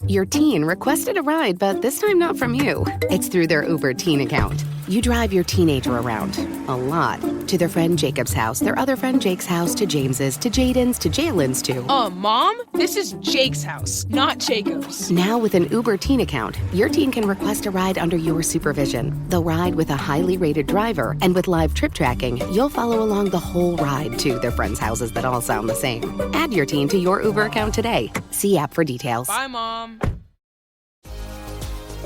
Your teen requested a ride, but this time not from you. It's through their Uber teen account. You drive your teenager around, a lot, to their friend Jacob's house, their other friend Jake's house, to James's, to Jaden's, to Jalen's, to... Mom? This is Jake's house, not Jacob's. Now with an Uber teen account, your teen can request a ride under your supervision. They'll ride with a highly rated driver, and with live trip tracking, you'll follow along the whole ride to their friends' houses that all sound the same. Add your teen to your Uber account today. See app for details. Bye, Mom.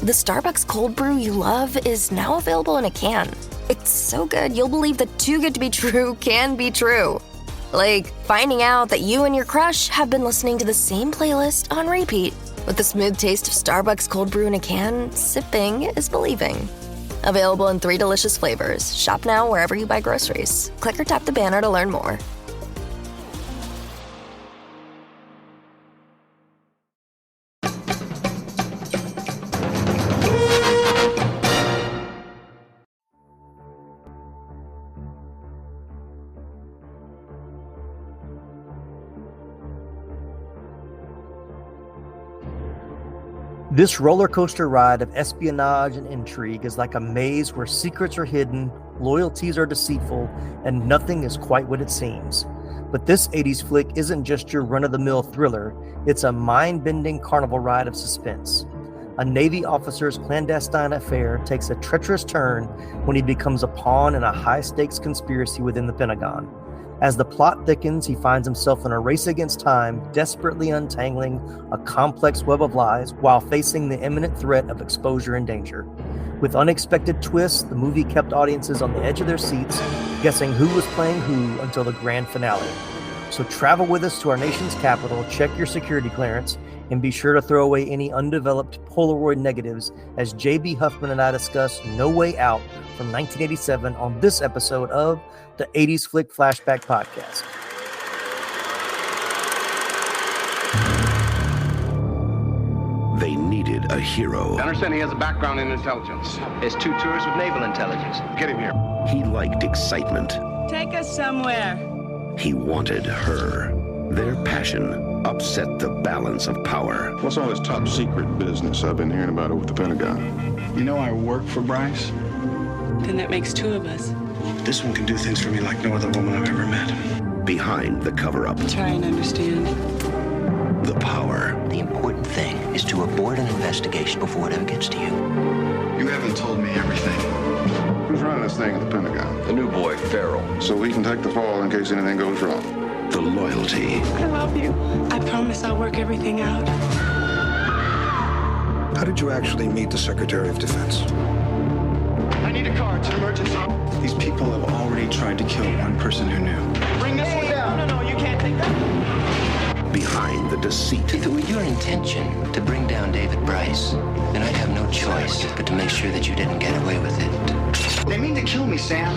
The Starbucks cold brew you love is now available in a can. It's so good, you'll believe that too good to be true can be true. Like finding out that you and your crush have been listening to the same playlist on repeat. With the smooth taste of Starbucks cold brew in a can, sipping is believing. Available in 3 delicious flavors. Shop now wherever you buy groceries. Click or tap the banner to learn more. This roller coaster ride of espionage and intrigue is like a maze where secrets are hidden, loyalties are deceitful, and nothing is quite what it seems. But this 80s flick isn't just your run-of-the-mill thriller, it's a mind-bending carnival ride of suspense. A Navy officer's clandestine affair takes a treacherous turn when he becomes a pawn in a high-stakes conspiracy within the Pentagon. As the plot thickens, he finds himself in a race against time, desperately untangling a complex web of lies while facing the imminent threat of exposure and danger. With unexpected twists, the movie kept audiences on the edge of their seats, guessing who was playing who until the grand finale. So travel with us to our nation's capital, check your security clearance, and be sure to throw away any undeveloped Polaroid negatives as JB Huffman and I discuss No Way Out from 1987 on this episode of the 80s Flick Flashback Podcast. They needed a hero. I understand he has a background in intelligence. There's 2 tours with naval intelligence. Get him here. He liked excitement. Take us somewhere. He wanted her. Their passion upset the balance of power. What's all this top secret business I've been hearing about over the Pentagon? You know I work for Bryce? Then that makes 2 of us. This one can do things for me like no other woman I've ever met. Behind the cover-up. Try and understand. The power. The important thing is to abort an investigation before it ever gets to you. You haven't told me everything. Who's running this thing at the Pentagon? The new boy, Farrell. So we can take the fall in case anything goes wrong. The loyalty. I love you. I promise I'll work everything out. How did you actually meet the Secretary of Defense? I need a car. It's an emergency. These people have already tried to kill one person who knew. Bring this one down. No, you can't take that. Behind the deceit. If it were your intention to bring down David Bryce, then I'd have no choice but to make sure that you didn't get away with it. They mean to kill me, Sam.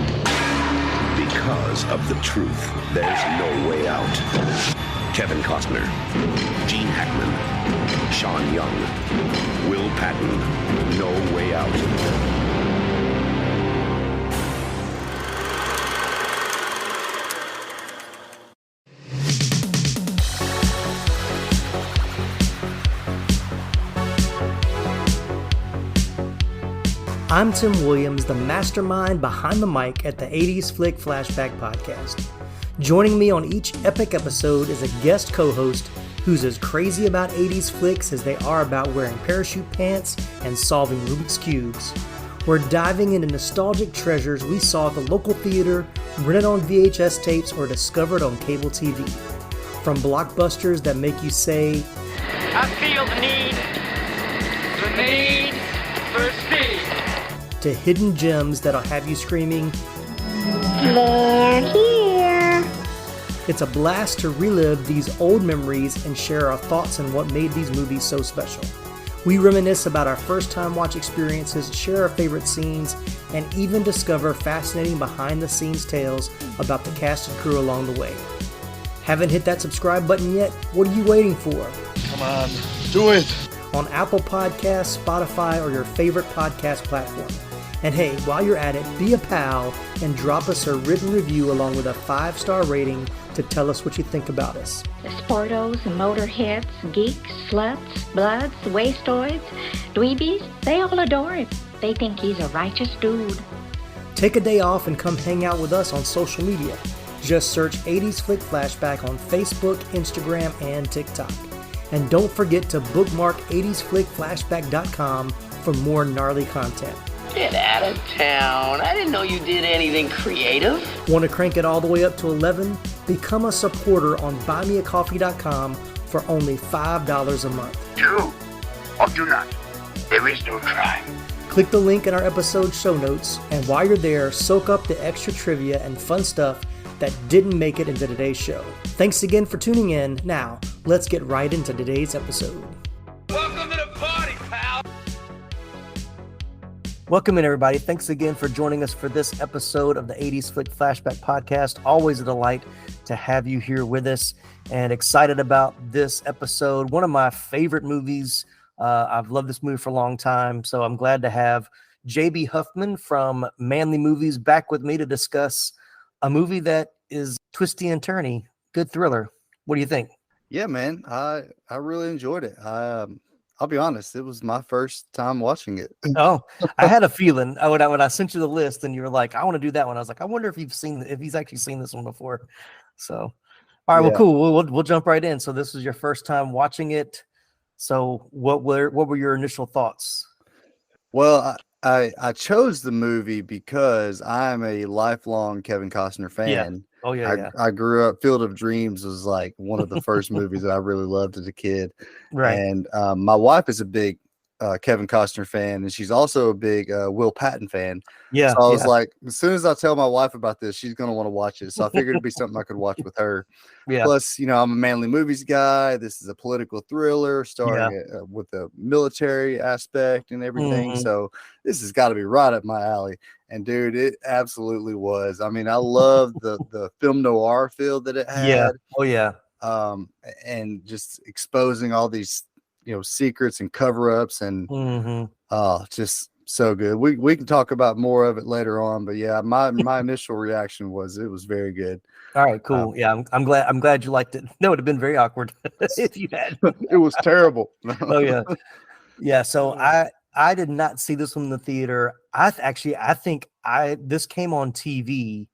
Because of the truth, there's no way out. Kevin Costner, Gene Hackman, Sean Young, Will Patton, No Way Out. I'm Tim Williams, the mastermind behind the mic at the 80s Flick Flashback Podcast. Joining me on each epic episode is a guest co-host who's as crazy about 80s flicks as they are about wearing parachute pants and solving Rubik's Cubes. We're diving into nostalgic treasures we saw at the local theater, rented on VHS tapes, or discovered on cable TV. From blockbusters that make you say, I feel the need for speed, to hidden gems that'll have you screaming, "They're here!" It's a blast to relive these old memories and share our thoughts on what made these movies so special. We reminisce about our first-time watch experiences, share our favorite scenes, and even discover fascinating behind-the-scenes tales about the cast and crew along the way. Haven't hit that subscribe button yet? What are you waiting for? Come on, do it! On Apple Podcasts, Spotify, or your favorite podcast platform. And hey, while you're at it, be a pal and drop us a written review along with a 5-star rating to tell us what you think about us. The sportos, motorheads, geeks, sluts, bloods, wastoids, dweebies, they all adore him. They think he's a righteous dude. Take a day off and come hang out with us on social media. Just search 80s Flick Flashback on Facebook, Instagram, and TikTok. And don't forget to bookmark 80sflickflashback.com for more gnarly content. Get out of town. I didn't know you did anything creative. Want to crank it all the way up to 11? Become a supporter on buymeacoffee.com for only $5 a month. Do or do not. There is no crime. Click the link in our episode show notes, and while you're there, soak up the extra trivia and fun stuff that didn't make it into today's show. Thanks again for tuning in. Now, let's get right into today's episode. Welcome to the party, pal. Welcome in, everybody. Thanks again for joining us for this episode of the 80s Flick Flashback Podcast. Always a delight to have you here with us, and excited about this episode. One of my favorite movies. I've loved this movie for a long time, so I'm glad to have JB Huffman from Manly Movies back with me to discuss a movie that is twisty and turny. Good thriller. What do you think? Yeah, man, I really enjoyed it. I'll be honest, it was my first time watching it. Oh, I had a feeling when I sent you the list and you were like, I want to do that one. I was like, I wonder if he's actually seen this one before. So, all right, well, cool. We'll jump right in. So this is your first time watching it. So what were your initial thoughts? Well, I chose the movie because I'm a lifelong Kevin Costner fan. Yeah. Oh yeah. I grew up. Field of Dreams was like one of the first movies that I really loved as a kid. Right. And my wife is a big Kevin Costner fan, and she's also a big Will Patton fan. Yeah. So I was like, as soon as I tell my wife about this, she's going to want to watch it. So I figured it'd be something I could watch with her. Yeah. Plus, I'm a Manly Movies guy. This is a political thriller starring with the military aspect and everything. Mm-hmm. So this has got to be right up my alley. And dude, it absolutely was. I mean, I love the film noir feel that it had. Yeah. Oh yeah. And just exposing all these secrets and cover-ups and just so good. We can talk about more of it later on, but yeah, my initial reaction was it was very good. All right, cool. Yeah, I'm glad you liked it. No, it would have been very awkward if you had. It was terrible. Oh yeah. Yeah, so I did not see this one in the theater. I think this came on TV,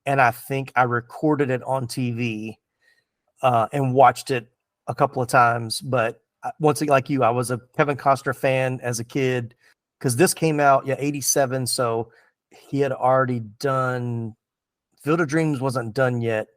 and I think I recorded it on TV and watched it a couple of times, but once again, like you, I was a Kevin Costner fan as a kid because this came out, 87. So he had already done Field of Dreams wasn't done yet.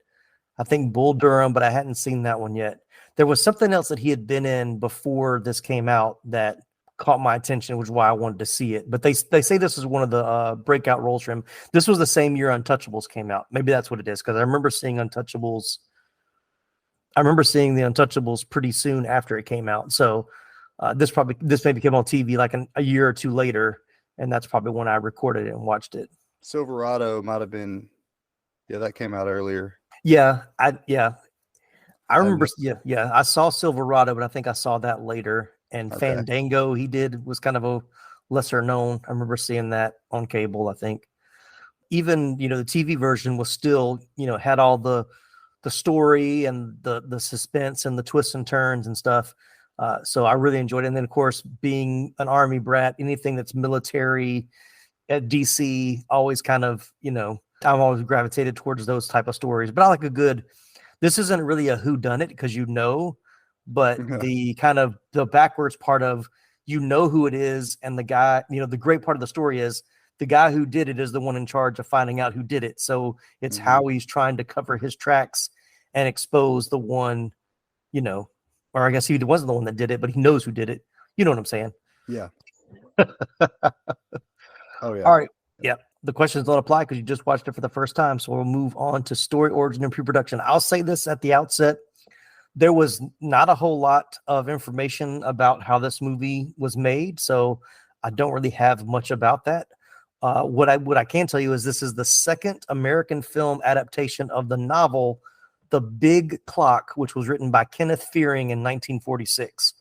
I think Bull Durham, but I hadn't seen that one yet. There was something else that he had been in before this came out that caught my attention, which is why I wanted to see it. But they say this is one of the breakout roles for him. This was the same year Untouchables came out. Maybe that's what it is, because I remember seeing Untouchables. I remember seeing the Untouchables pretty soon after it came out. So this maybe came on TV like a year or two later, and that's probably when I recorded it and watched it. Silverado might have been, that came out earlier. Yeah, I remember. Yeah, I saw Silverado, but I think I saw that later. And okay. Fandango, was kind of a lesser known. I remember seeing that on cable. I think even the TV version was still had all the story and the suspense and the twists and turns and stuff. So I really enjoyed it. And then, of course, being an Army brat, anything that's military at DC, always kind of, I've always gravitated towards those type of stories. But I like this isn't really a whodunit because but the kind of the backwards part of who it is, and the guy, the great part of the story is the guy who did it is the one in charge of finding out who did it. So it's how he's trying to cover his tracks and expose the one, or I guess he wasn't the one that did it, but he knows who did it. You know what I'm saying? Yeah. Oh, yeah. All right. Yeah. The questions don't apply because you just watched it for the first time. So we'll move on to story, origin, and pre-production. I'll say this at the outset. There was not a whole lot of information about how this movie was made, so I don't really have much about that. What I can tell you is this is the second American film adaptation of the novel The Big Clock, which was written by Kenneth Fearing in 1946.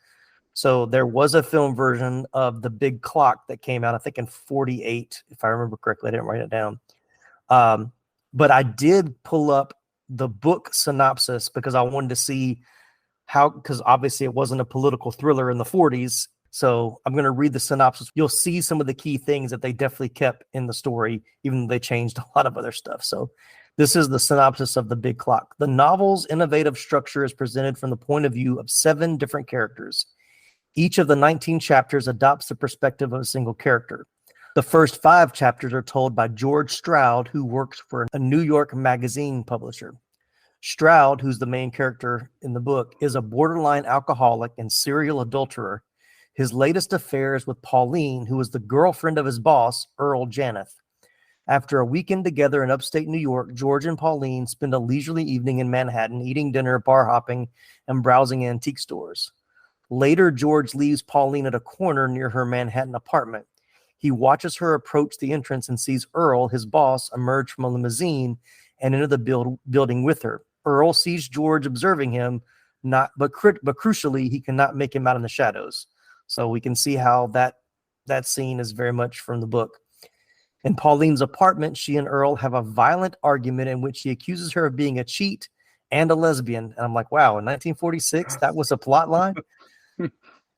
So there was a film version of The Big Clock that came out, I think, in 48, if I remember correctly. I didn't write it down. But I did pull up the book synopsis because I wanted to see how, because obviously it wasn't a political thriller in the 40s. So I'm going to read the synopsis. You'll see some of the key things that they definitely kept in the story, even though they changed a lot of other stuff. So this is the synopsis of The Big Clock. The novel's innovative structure is presented from the point of view of 7 different characters. Each of the 19 chapters adopts the perspective of a single character. The first 5 chapters are told by George Stroud, who works for a New York magazine publisher. Stroud, who's the main character in the book, is a borderline alcoholic and serial adulterer. His latest affair is with Pauline, who is the girlfriend of his boss, Earl Janeth. After a weekend together in upstate New York, George and Pauline spend a leisurely evening in Manhattan, eating dinner, bar hopping, and browsing antique stores. Later, George leaves Pauline at a corner near her Manhattan apartment. He watches her approach the entrance and sees Earl, his boss, emerge from a limousine and enter the building with her. Earl sees George observing him, but crucially, he cannot make him out in the shadows. So we can see how that scene is very much from the book. In Pauline's apartment, she and Earl have a violent argument in which he accuses her of being a cheat and a lesbian. And I'm like, wow, in 1946, that was a plot line?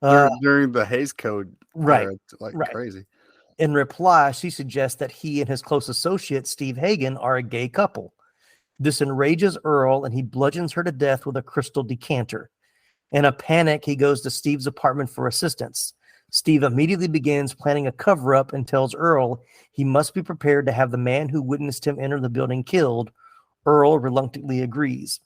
During the Hays Code. Right. Right. Crazy. In reply, she suggests that he and his close associate, Steve Hagen, are a gay couple. This enrages Earl, and he bludgeons her to death with a crystal decanter. In a panic, he goes to Steve's apartment for assistance. Steve immediately begins planning a cover-up and tells Earl he must be prepared to have the man who witnessed him enter the building killed. Earl reluctantly agrees.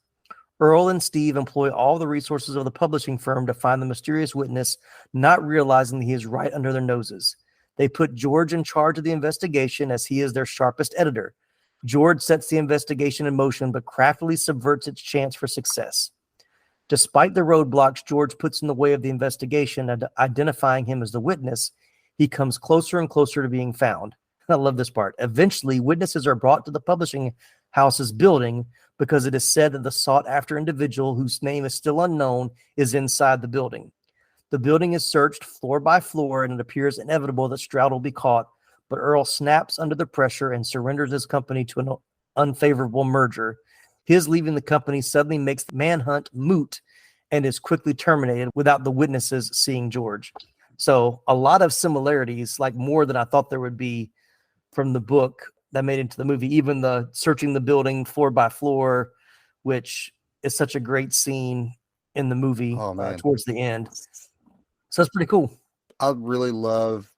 Earl and Steve employ all the resources of the publishing firm to find the mysterious witness, not realizing that he is right under their noses. They put George in charge of the investigation as he is their sharpest editor. George sets the investigation in motion, but craftily subverts its chance for success. Despite the roadblocks George puts in the way of the investigation and identifying him as the witness, he comes closer and closer to being found. I love this part. Eventually, witnesses are brought to the publishing house's building because it is said that the sought-after individual, whose name is still unknown, is inside the building. The building is searched floor by floor, and it appears inevitable that Stroud will be caught, but Earl snaps under the pressure and surrenders his company to an unfavorable merger. His leaving the company suddenly makes the manhunt moot and is quickly terminated without the witnesses seeing George. So a lot of similarities, like more than I thought there would be from the book that made it into the movie, even the searching the building floor by floor, which is such a great scene in the movie towards the end. So it's pretty cool. I really love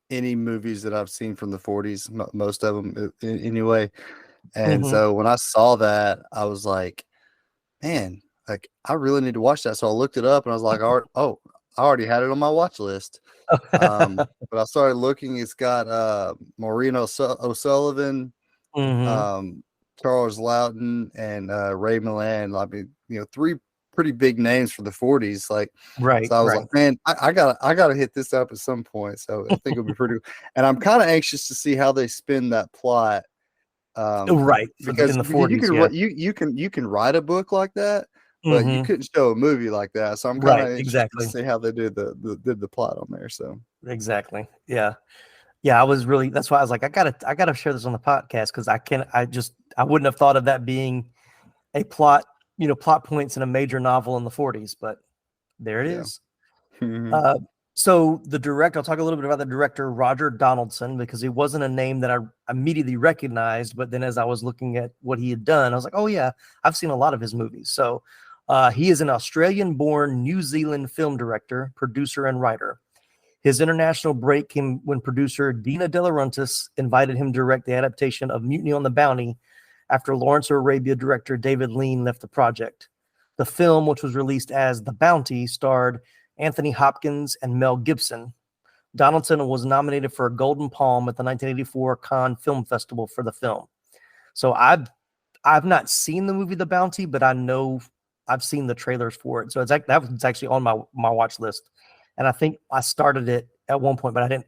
any movies that I've seen from the 40s, most of them anyway. And so when I saw that, I was like, man, like I really need to watch that. So I looked it up and I was like, I already had it on my watch list. But I started looking. It's got Maureen O'Sullivan, Charles Loughton, and Ray Milland. I mean, 3 pretty big names for the 40s. Like, right. So I was like, man, I gotta hit this up at some point. So I think it'll be pretty. And I'm kind of anxious to see how they spin that plot. Right, because in the 40s, you can write a book like that, but you couldn't show a movie like that. So I'm kind of anxious to see how they did the plot on there. So exactly, yeah. I was really, that's why I was like, I gotta share this on the podcast because I wouldn't have thought of that being a plot points in a major novel in the 40s, but there it is. So the director, I'll talk a little bit about the director, Roger Donaldson, because he wasn't a name that I immediately recognized. But then as I was looking at what he had done, I was like, oh yeah, I've seen a lot of his movies. So he is an Australian-born New Zealand film director, producer, and writer. His international break came when producer Dina De Laurentiis invited him to direct the adaptation of Mutiny on the Bounty after Lawrence of Arabia director David Lean left the project. The film, which was released as The Bounty, starred Anthony Hopkins and Mel Gibson. Donaldson was nominated for a Golden Palm at the 1984 Cannes Film Festival for the film. So I've not seen the movie The Bounty, but I know I've seen the trailers for it. So that was actually on my watch list. And I think I started it at one point, but I didn't.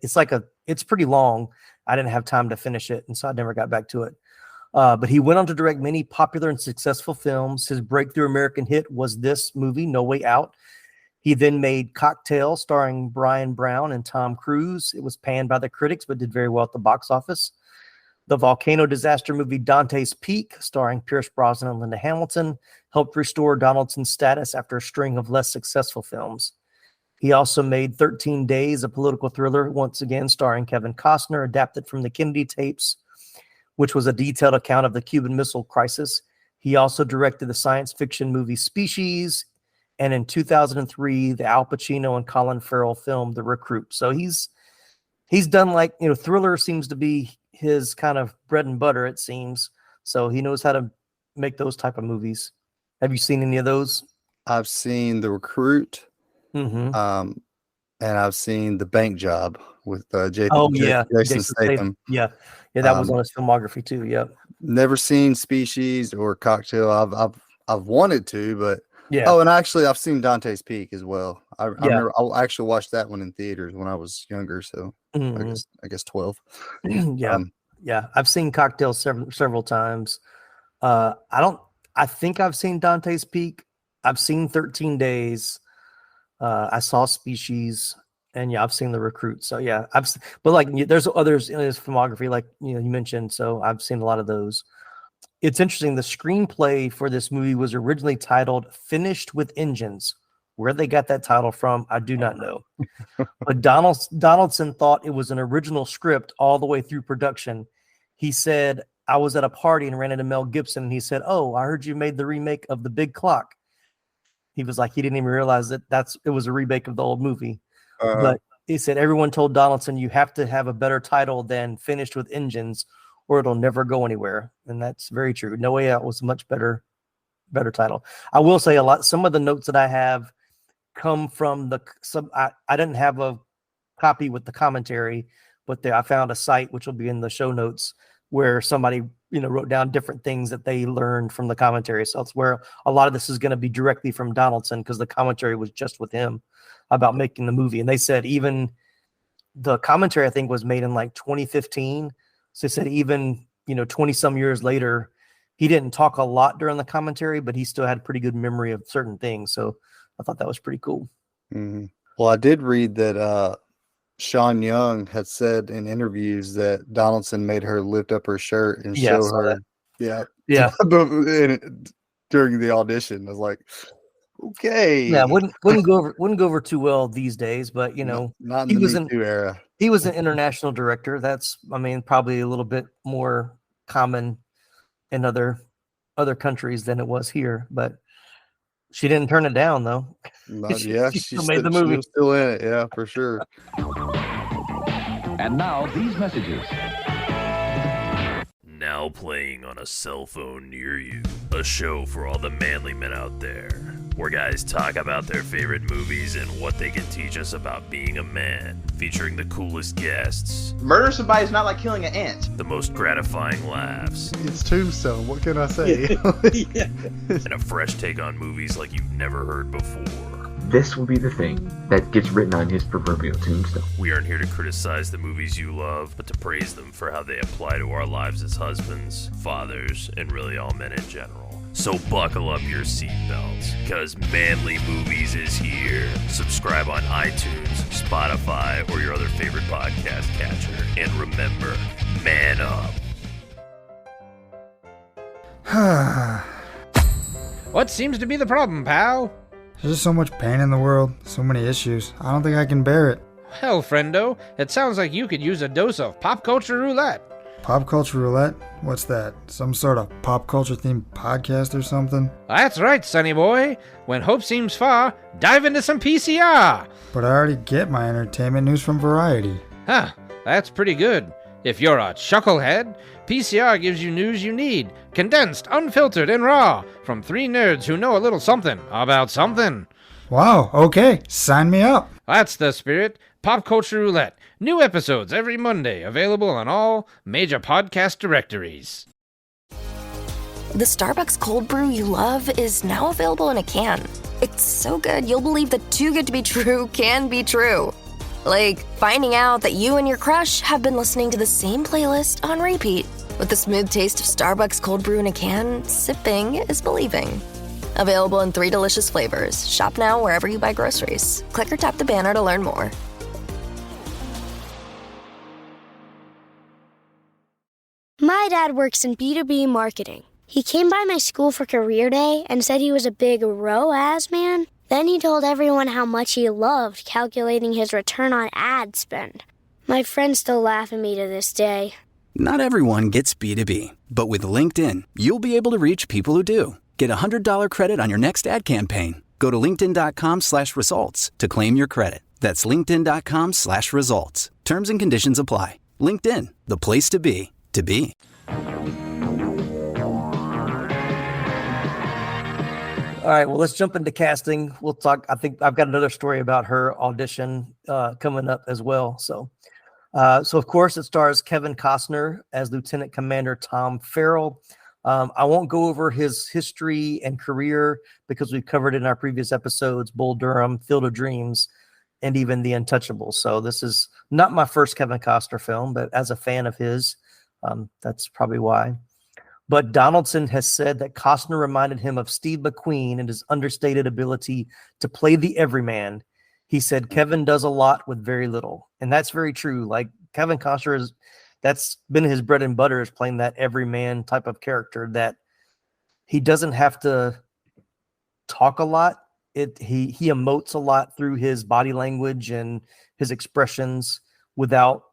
It's pretty long. I didn't have time to finish it, and so I never got back to it. But he went on to direct many popular and successful films. His breakthrough American hit was this movie, No Way Out. He then made Cocktail, starring Brian Brown and Tom Cruise. It was panned by the critics, but did very well at the box office. The volcano disaster movie Dante's Peak, starring Pierce Brosnan and Linda Hamilton, helped restore Donaldson's status after a string of less successful films. He also made 13 Days, a political thriller, once again starring Kevin Costner, adapted from the Kennedy tapes, which was a detailed account of the Cuban Missile Crisis. He also directed the science fiction movie Species, and in 2003, the Al Pacino and Colin Farrell film The Recruit. So he's done, like, thriller seems to be his kind of bread and butter, it seems. So he knows how to make those type of movies. Have you seen any of those? I've seen The Recruit, and I've seen The Bank Job with Jason Statham. Yeah, that was on his filmography too. Yeah, never seen Species or Cocktail. I've wanted to, but yeah. Oh, and actually, I've seen Dante's Peak as well. I actually watched that one in theaters when I was younger, so I guess 12. Yeah, I've seen Cocktail several times. I think I've seen Dante's Peak. I've seen 13 Days. I saw Species, and yeah, I've seen The Recruit. So yeah, there's others in his filmography, like you mentioned. So I've seen a lot of those. It's interesting. The screenplay for this movie was originally titled "Finished with Engines." Where they got that title from, I do not know. But Donaldson thought it was an original script all the way through production. He said, I was at a party and ran into Mel Gibson, and he said, "Oh, I heard you made the remake of The Big Clock." He was like, he didn't even realize that it was a remake of the old movie. But he said, everyone told Donaldson, you have to have a better title than Finished with Engines, or it'll never go anywhere. And that's very true. No Way Out was a much better title. I will say some of the notes that I have come from I didn't have a copy with the commentary, but I found a site, which will be in the show notes, where somebody wrote down different things that they learned from the commentary. So it's where a lot of this is going to be directly from Donaldson, because the commentary was just with him about making the movie. And they said even the commentary, I think, was made in like 2015. So they said even 20 some years later, he didn't talk a lot during the commentary, but he still had pretty good memory of certain things. So I thought that was pretty cool. Mm-hmm. Well, I did read that Sean Young had said in interviews that Donaldson made her lift up her shirt and show her. Yeah. During the audition, I was like, okay. Yeah, wouldn't go over too well these days, but not in the Me Too era. He was an international director. That's, probably a little bit more common in other countries than it was here, but she didn't turn it down, though. She still made the movie. She was still in it, yeah, for sure. And now these messages. Now playing on a cell phone near you. A show for all the manly men out there, where guys talk about their favorite movies and what they can teach us about being a man, featuring the coolest guests. Murder somebody is not like killing an ant. The most gratifying laughs. It's Tombstone, what can I say? And a fresh take on movies like you've never heard before. This will be the thing that gets written on his proverbial tombstone. We aren't here to criticize the movies you love, but to praise them for how they apply to our lives as husbands, fathers, and really all men in general. So buckle up your seatbelts, because Manly Movies is here. Subscribe on iTunes, Spotify, or your other favorite podcast catcher. And remember, man up. What seems to be the problem, pal? There's just so much pain in the world, so many issues. I don't think I can bear it. Hell, friendo, it sounds like you could use a dose of pop culture roulette. Pop culture roulette? What's that? Some sort of pop culture themed podcast or something? That's right, sonny boy. When hope seems far, dive into some PCR. But I already get my entertainment news from Variety. Huh, that's pretty good. If you're a chucklehead, PCR gives you news you need, condensed, unfiltered, and raw, from three nerds who know a little something about something. Wow, okay, sign me up. That's the spirit. Pop Culture Roulette. New episodes every Monday, available on all major podcast directories. The Starbucks cold brew you love is now available in a can. It's so good you'll believe that too good to be true can be true. Like finding out that you and your crush have been listening to the same playlist on repeat. With the smooth taste of Starbucks cold brew in a can, sipping is believing. Available in 3 delicious flavors. Shop now wherever you buy groceries. Click or tap the banner to learn more. My dad works in B2B marketing. He came by my school for career day and said he was a big ROAS man. Then he told everyone how much he loved calculating his return on ad spend. My friends still laugh at me to this day. Not everyone gets B2B, but with LinkedIn, you'll be able to reach people who do. Get a $100 credit on your next ad campaign. Go to linkedin.com/results to claim your credit. That's linkedin.com/results. Terms and conditions apply. LinkedIn, the place to be, to be. All right, well, let's jump into casting. We'll talk. I think I've got another story about her audition coming up as well. So of course, it stars Kevin Costner as Lieutenant Commander Tom Farrell. I won't go over his history and career because we've covered it in our previous episodes, Bull Durham, Field of Dreams, and even The Untouchables. So this is not my first Kevin Costner film, but as a fan of his, that's probably why. But Donaldson has said that Costner reminded him of Steve McQueen and his understated ability to play the everyman. He said Kevin does a lot with very little. And that's very true. Like Kevin Costner that's been his bread and butter, is playing that everyman type of character that he doesn't have to talk a lot. He emotes a lot through his body language and his expressions without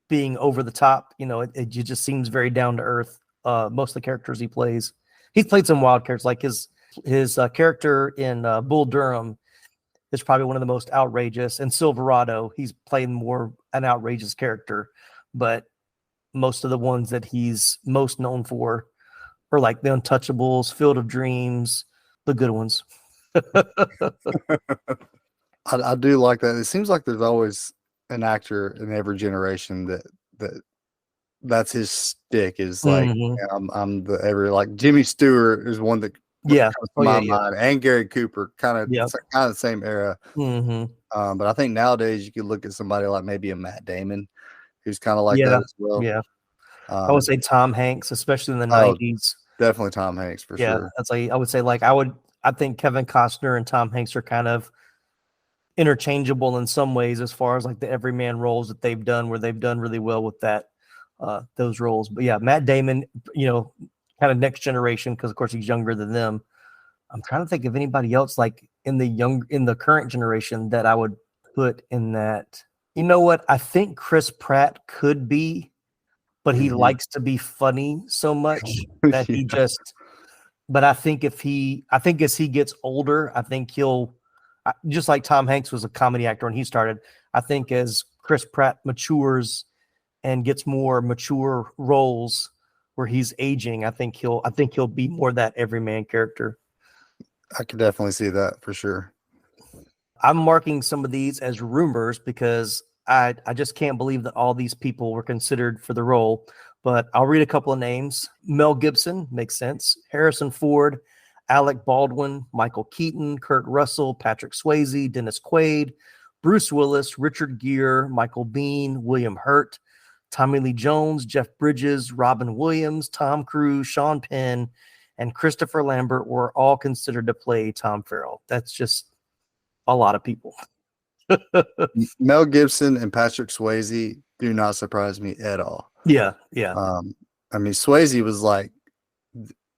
being over the top. You know, it just seems very down to earth. Most of the characters he plays, he's played some wild characters, like his character in Bull Durham is probably one of the most outrageous. And Silverado, he's playing more an outrageous character, but most of the ones that he's most known for are like The Untouchables, Field of Dreams, the good ones. I do like that. It seems like there's always an actor in every generation that's his stick, is like, I'm the like Jimmy Stewart is one that comes to my mind, and Gary Cooper, kind of the same era. But I think nowadays you could look at somebody like maybe a Matt Damon, who's kind of like that as well. I would say Tom Hanks, especially in the 90s. Definitely Tom Hanks for sure. That's like, I would say, like, I think Kevin Costner and Tom Hanks are kind of interchangeable in some ways as far as like the everyman roles that they've done, where they've done really well with that, those roles. But yeah, Matt Damon, you know, kind of next generation, because of course he's younger than them. I'm trying to think of anybody else like in the current generation that I would put in that. You know what? I think Chris Pratt could be, but he likes to be funny so much that he just. But I think as he gets older, I think he'll, just like Tom Hanks was a comedy actor when he started. I think as Chris Pratt matures and gets more mature roles where he's aging, I think he'll be more that everyman character. I could definitely see that for sure. I'm marking some of these as rumors because I just can't believe that all these people were considered for the role. But I'll read a couple of names. Mel Gibson, makes sense. Harrison Ford, Alec Baldwin, Michael Keaton, Kurt Russell, Patrick Swayze, Dennis Quaid, Bruce Willis, Richard Gere, Michael Biehn, William Hurt, Tommy Lee Jones, Jeff Bridges, Robin Williams, Tom Cruise, Sean Penn, and Christopher Lambert were all considered to play Tom Farrell. That's just a lot of people. Mel Gibson and Patrick Swayze do not surprise me at all. Yeah. I mean, Swayze was like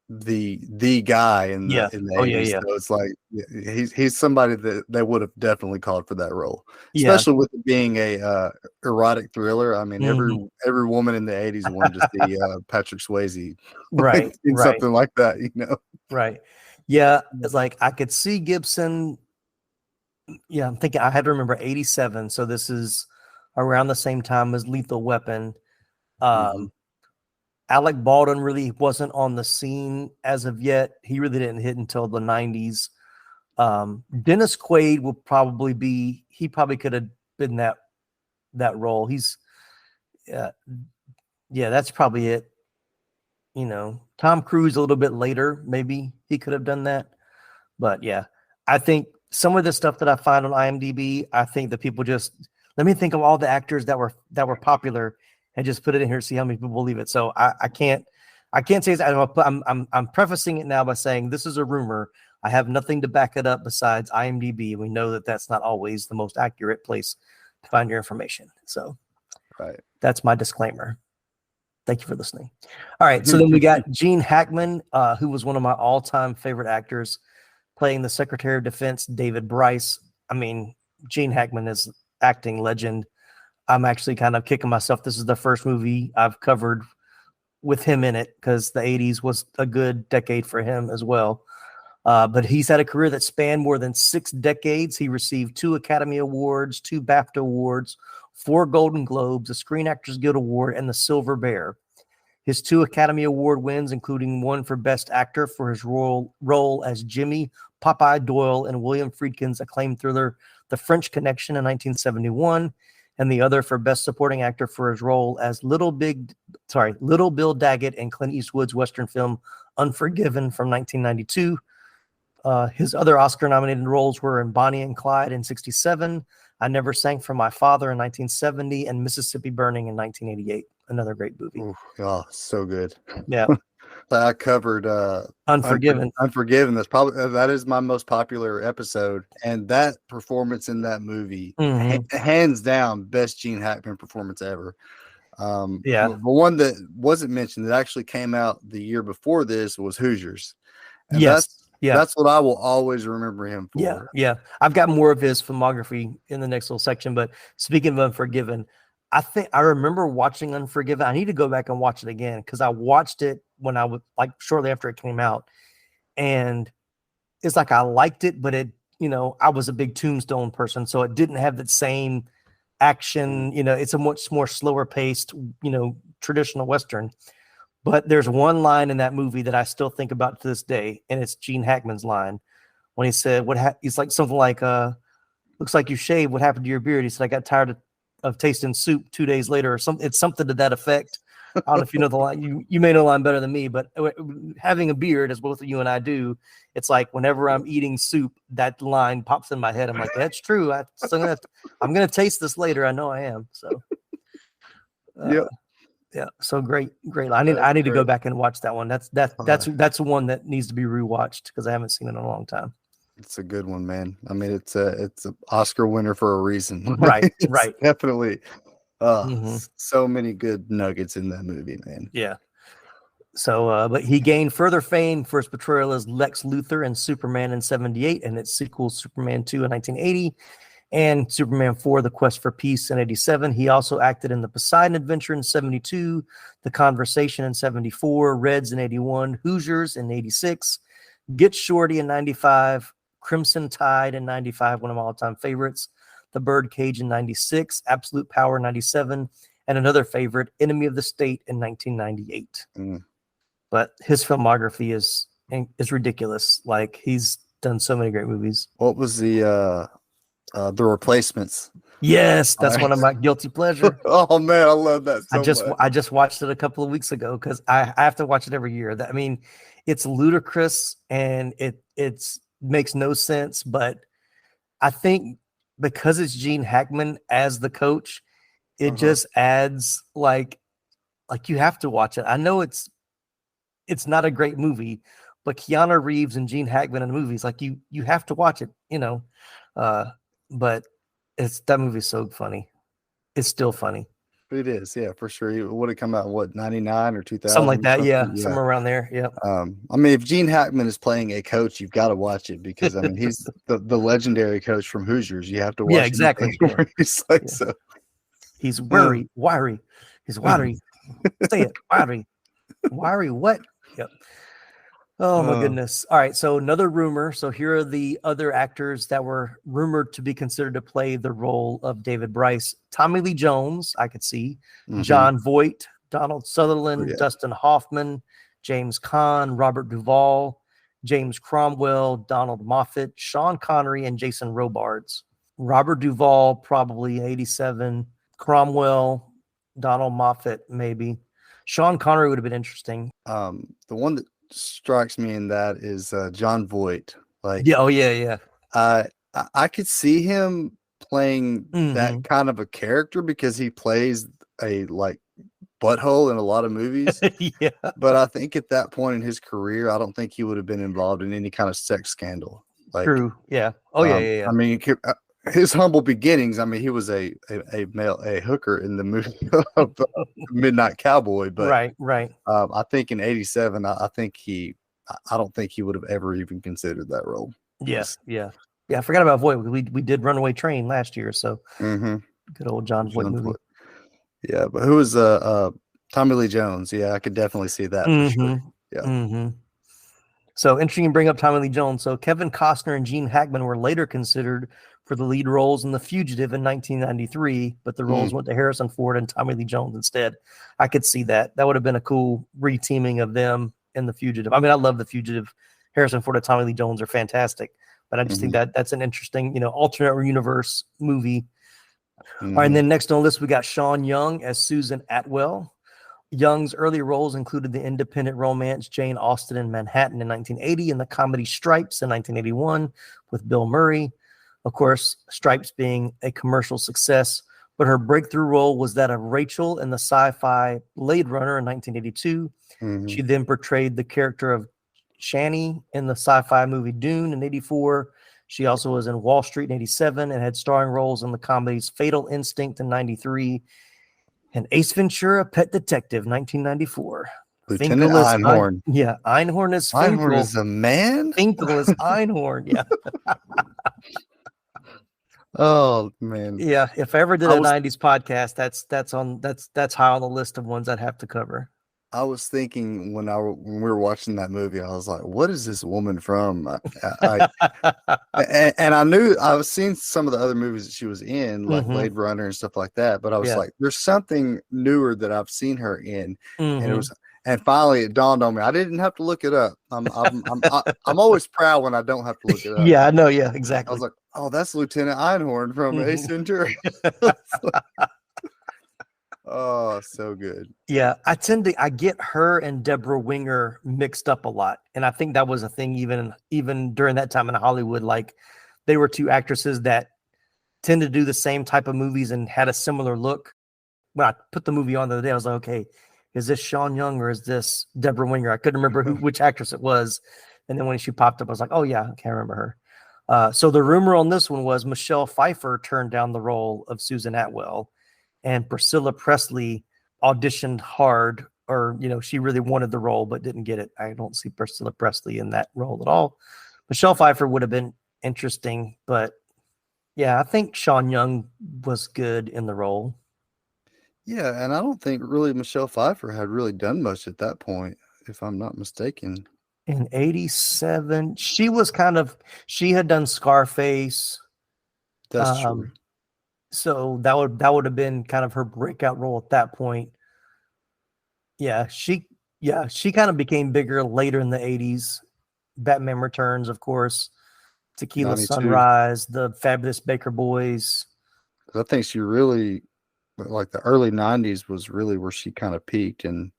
the guy in the 80s. So it's like he's somebody that they would have definitely called for that role, especially with it being a erotic thriller. I mean, every woman in the 80s wanted to see Patrick Swayze, right, in something like that, you know. Right. Yeah, it's like I could see Gibson. Yeah, I'm thinking I had to remember 87, so this is around the same time as Lethal Weapon. Alec Baldwin really wasn't on the scene as of yet. He really didn't hit until the 90s. Dennis Quaid will probably be, he probably could have been that role. He's, that's probably it. You know, Tom Cruise a little bit later, maybe he could have done that. But yeah, I think some of the stuff that I find on IMDb, I think that people just, let me think of all the actors that were popular and just put it in here, see how many people believe it. So I can't say I'm prefacing it now by saying this is a rumor. I have nothing to back it up besides IMDb. We know that that's not always the most accurate place to find your information. So right, that's my disclaimer. Thank you for listening. All right, so then we got Gene Hackman, who was one of my all-time favorite actors, playing the Secretary of Defense, David Bryce. I mean, Gene Hackman is acting legend. I'm actually kind of kicking myself. This is the first movie I've covered with him in it because the 80s was a good decade for him as well. But he's had a career that spanned more than 6 decades. He received 2 Academy Awards, 2 BAFTA Awards, 4 Golden Globes, a Screen Actors Guild Award, and the Silver Bear. His 2 Academy Award wins, including one for Best Actor for his role as Jimmy Popeye Doyle in William Friedkin's acclaimed thriller The French Connection in 1971, and the other for Best Supporting Actor for his role as Little Bill Daggett in Clint Eastwood's Western film Unforgiven from 1992. His other Oscar-nominated roles were in Bonnie and Clyde in 1967, I Never Sang for My Father in 1970, and Mississippi Burning in 1988. Another great movie. Ooh, oh, so good. Yeah. I covered Unforgiven. Unforgiven. That is my most popular episode, and that performance in that movie, hands down, best Gene Hackman performance ever. The one that wasn't mentioned that actually came out the year before this was Hoosiers. And that's what I will always remember him for. Yeah. I've got more of his filmography in the next little section, but speaking of Unforgiven, I think I remember watching Unforgiven. I need to go back and watch it again because I watched it when I was like shortly after it came out, and it's like I liked it, but it, I was a big Tombstone person, so it didn't have that same action. It's a much more slower paced, traditional Western. But there's one line in that movie that I still think about to this day, and it's Gene Hackman's line when he said, he's like something like, looks like you shaved. What happened to your beard? He said, I got tired of tasting soup 2 days later, or something. It's something to that effect. I don't know if you know the line. You may know the line better than me, but having a beard, as both of you and I do, it's like whenever I'm eating soup, that line pops in my head. I'm like, that's true. I'm gonna taste this later. I know I am. So, yeah. So great line. I need to go back and watch that one. That's one that needs to be rewatched because I haven't seen it in a long time. It's a good one, man. I mean, it's an Oscar winner for a reason. Right. Definitely. So many good nuggets in that movie, man. Yeah. So, but he gained further fame for his portrayal as Lex Luthor in Superman in 1978 and its sequel Superman 2 in 1980 and Superman 4, The Quest for Peace in 1987. He also acted in The Poseidon Adventure in 1972, The Conversation in 1974, Reds in 1981, Hoosiers in 1986, Get Shorty in 1995, Crimson Tide in 1995, one of my all-time favorites, The Birdcage in 1996, Absolute Power in 1997, and another favorite, Enemy of the State in 1998. But his filmography is ridiculous. Like, he's done so many great movies. What was the Replacements? Yes, that's one of my guilty pleasure. Oh man, I love that so much. I just watched it a couple of weeks ago because I have to watch it every year. I mean, it's ludicrous and it's makes no sense, but I think because it's Gene Hackman as the coach, it just adds like you have to watch it. I know it's not a great movie, but Keanu Reeves and Gene Hackman in movies, like you have to watch it, but that movie's so funny. It's still funny. It is, yeah, for sure. It would have come out in 99 or 2000, something like that. Yeah, somewhere around there. Yeah. I mean, if Gene Hackman is playing a coach, you've got to watch it because I mean, he's the legendary coach from Hoosiers. You have to watch. Yeah, exactly. He's like so. He's wiry. He's wiry. Say it, wiry. Wiry. What? Yep. Oh my goodness. All right. So another rumor. So here are the other actors that were rumored to be considered to play the role of David Bryce. Tommy Lee Jones, I could see. John Voight, Donald Sutherland, Dustin Hoffman, James Caan, Robert Duvall, James Cromwell, Donald Moffat, Sean Connery, and Jason Robards. Robert Duvall, probably 87. Cromwell, Donald Moffat, maybe. Sean Connery would have been interesting. The one that strikes me in that is John Voight. Like, yeah. I could see him playing that kind of a character because he plays a like butthole in a lot of movies. Yeah. But I think at that point in his career, I don't think he would have been involved in any kind of sex scandal. Like, true. Yeah. Oh yeah. I mean, his humble beginnings. I mean, he was a hooker in the movie of Midnight Cowboy, but right. I think in '87, I don't think he would have ever even considered that role. Yes, yeah. I forgot about Voight. We did Runaway Train last year, so good old John Voight movie. Yeah, but who was Tommy Lee Jones? Yeah, I could definitely see that for sure. Yeah. So interesting to bring up Tommy Lee Jones. So Kevin Costner and Gene Hackman were later considered for the lead roles in The Fugitive in 1993, but the roles went to Harrison Ford and Tommy Lee Jones instead. I could see that. That would have been a cool re-teaming of them in The Fugitive. I mean, I love The Fugitive. Harrison Ford and Tommy Lee Jones are fantastic, but I just think that's an interesting, alternate universe movie. All right, and then next on the list, we got Sean Young as Susan Atwell. Young's early roles included the independent romance Jane Austen in Manhattan in 1980 and the comedy Stripes in 1981 with Bill Murray. Of course, Stripes being a commercial success, but her breakthrough role was that of Rachel in the sci-fi Blade Runner in 1982. She then portrayed the character of Shani in the sci-fi movie Dune in 84. She also was in Wall Street in 87 and had starring roles in the comedies Fatal Instinct in 93 and Ace Ventura, Pet Detective, 1994. Lieutenant Einhorn. Einhorn is Finkel. Einhorn is a man? Finkel is Einhorn, yeah. Oh, man. Yeah, if I ever did a 90s podcast, that's high on the list of ones I'd have to cover. I was thinking when we were watching that movie, I was like, what is this woman from? And I knew I was seeing some of the other movies that she was in, like Blade Runner and stuff like that. But I was like, there's something newer that I've seen her in. And finally it dawned on me. I didn't have to look it up. I'm always proud when I don't have to look it up. Yeah, I know. Yeah, exactly. I was like, oh, that's Lieutenant Einhorn from Ace Ventura. Oh, so good. Yeah, I get her and Deborah Winger mixed up a lot. And I think that was a thing even during that time in Hollywood. Like, they were two actresses that tended to do the same type of movies and had a similar look. When I put the movie on the other day, I was like, okay, is this Sean Young or is this Deborah Winger? I couldn't remember which actress it was. And then when she popped up, I was like, oh yeah, I can't remember her. So the rumor on this one was Michelle Pfeiffer turned down the role of Susan Atwell. And Priscilla Presley auditioned hard, or, she really wanted the role, but didn't get it. I don't see Priscilla Presley in that role at all. Michelle Pfeiffer would have been interesting, but yeah, I think Sean Young was good in the role. Yeah, and I don't think really Michelle Pfeiffer had really done much at that point, if I'm not mistaken. In 87, she had done Scarface. That's true. So that would have been kind of her breakout role at that point. Yeah, she kind of became bigger later in the 80s. Batman Returns, of course, Tequila 92. Sunrise, The Fabulous Baker Boys. I think she really, like, the early 90s was really where she kind of peaked. And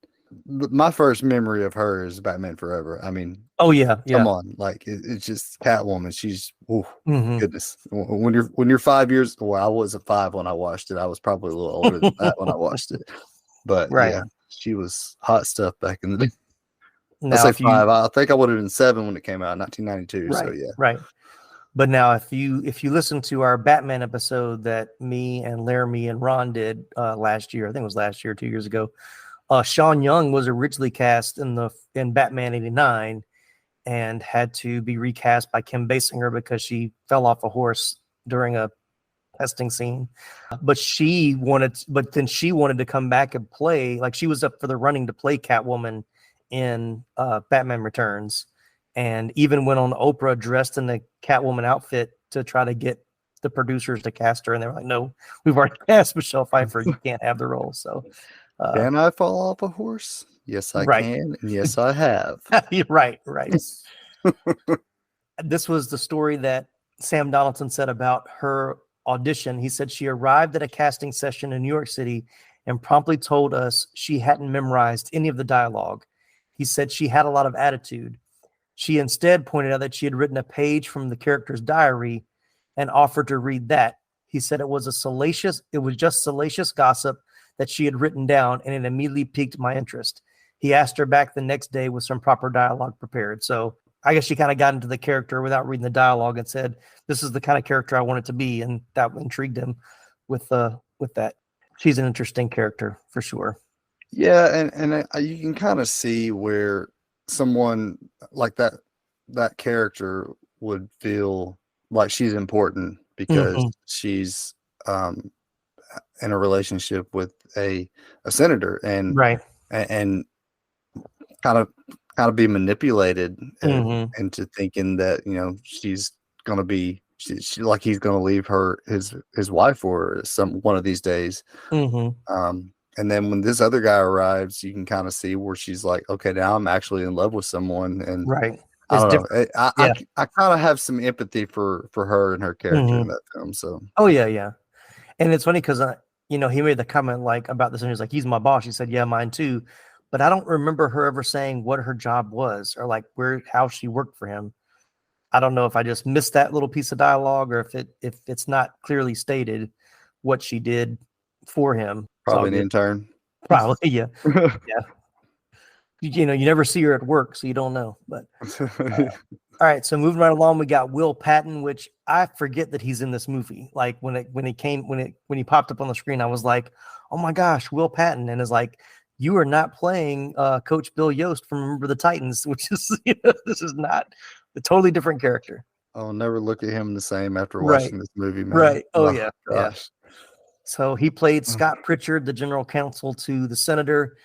my first memory of her is Batman Forever. I mean, oh yeah, come on, like it's just Catwoman. She's goodness. When you're 5 years, well, I wasn't 5 when I watched it. I was probably a little older than that when I watched it. But yeah, she was hot stuff back in the day. Now, I say 5. I think I would have been 7 when it came out in 1992. Right, so yeah, right. But now, if you listen to our Batman episode that me and Laramie and Ron did last year, I think it was last year, 2 years ago. Sean Young was originally cast in Batman '89 and had to be recast by Kim Basinger because she fell off a horse during a testing scene. But then she wanted to come back and play, like, she was up for the running to play Catwoman in Batman Returns, and even went on Oprah dressed in the Catwoman outfit to try to get the producers to cast her, and they were like, no, we've already cast Michelle Pfeiffer, you can't have the role. So can I fall off a horse? Yes, I can. And yes, I have. Right. This was the story that Sam Donaldson said about her audition. He said she arrived at a casting session in New York City and promptly told us she hadn't memorized any of the dialogue. He said she had a lot of attitude. She instead pointed out that she had written a page from the character's diary and offered to read that. He said it was just salacious gossip that she had written down, and it immediately piqued my interest. He asked her back the next day with some proper dialogue prepared. So I guess she kind of got into the character without reading the dialogue and said, "This is the kind of character I want it to be," and that intrigued him with that. She's an interesting character for sure. Yeah, and you can kind of see where someone like that character would feel like she's important because she's in a relationship with a senator and right and kind of be manipulated into thinking that she's gonna be she like he's gonna leave her his wife for one of these days. And then when this other guy arrives, you can kind of see where she's like, okay, now I'm actually in love with someone. And right. I don't know. I kind of have some empathy for her and her character in that film. So, oh yeah. And it's funny because, he made the comment like about this and he's like, he's my boss. She said, yeah, mine too. But I don't remember her ever saying what her job was or like how she worked for him. I don't know if I just missed that little piece of dialogue or if it's not clearly stated what she did for him. Probably an intern. Probably, yeah. Yeah. You never see her at work, so you don't know. But all right, so moving right along, we got Will Patton, which I forget that he's in this movie. Like when he popped up on the screen, I was like, oh my gosh, Will Patton, and it's like, you are not playing Coach Bill Yost from Remember the Titans, which is this is not a totally different character. I'll never look at him the same after watching this movie, man. Right. Oh yeah. Gosh. Yeah. So he played Scott Pritchard, the general counsel to the senator.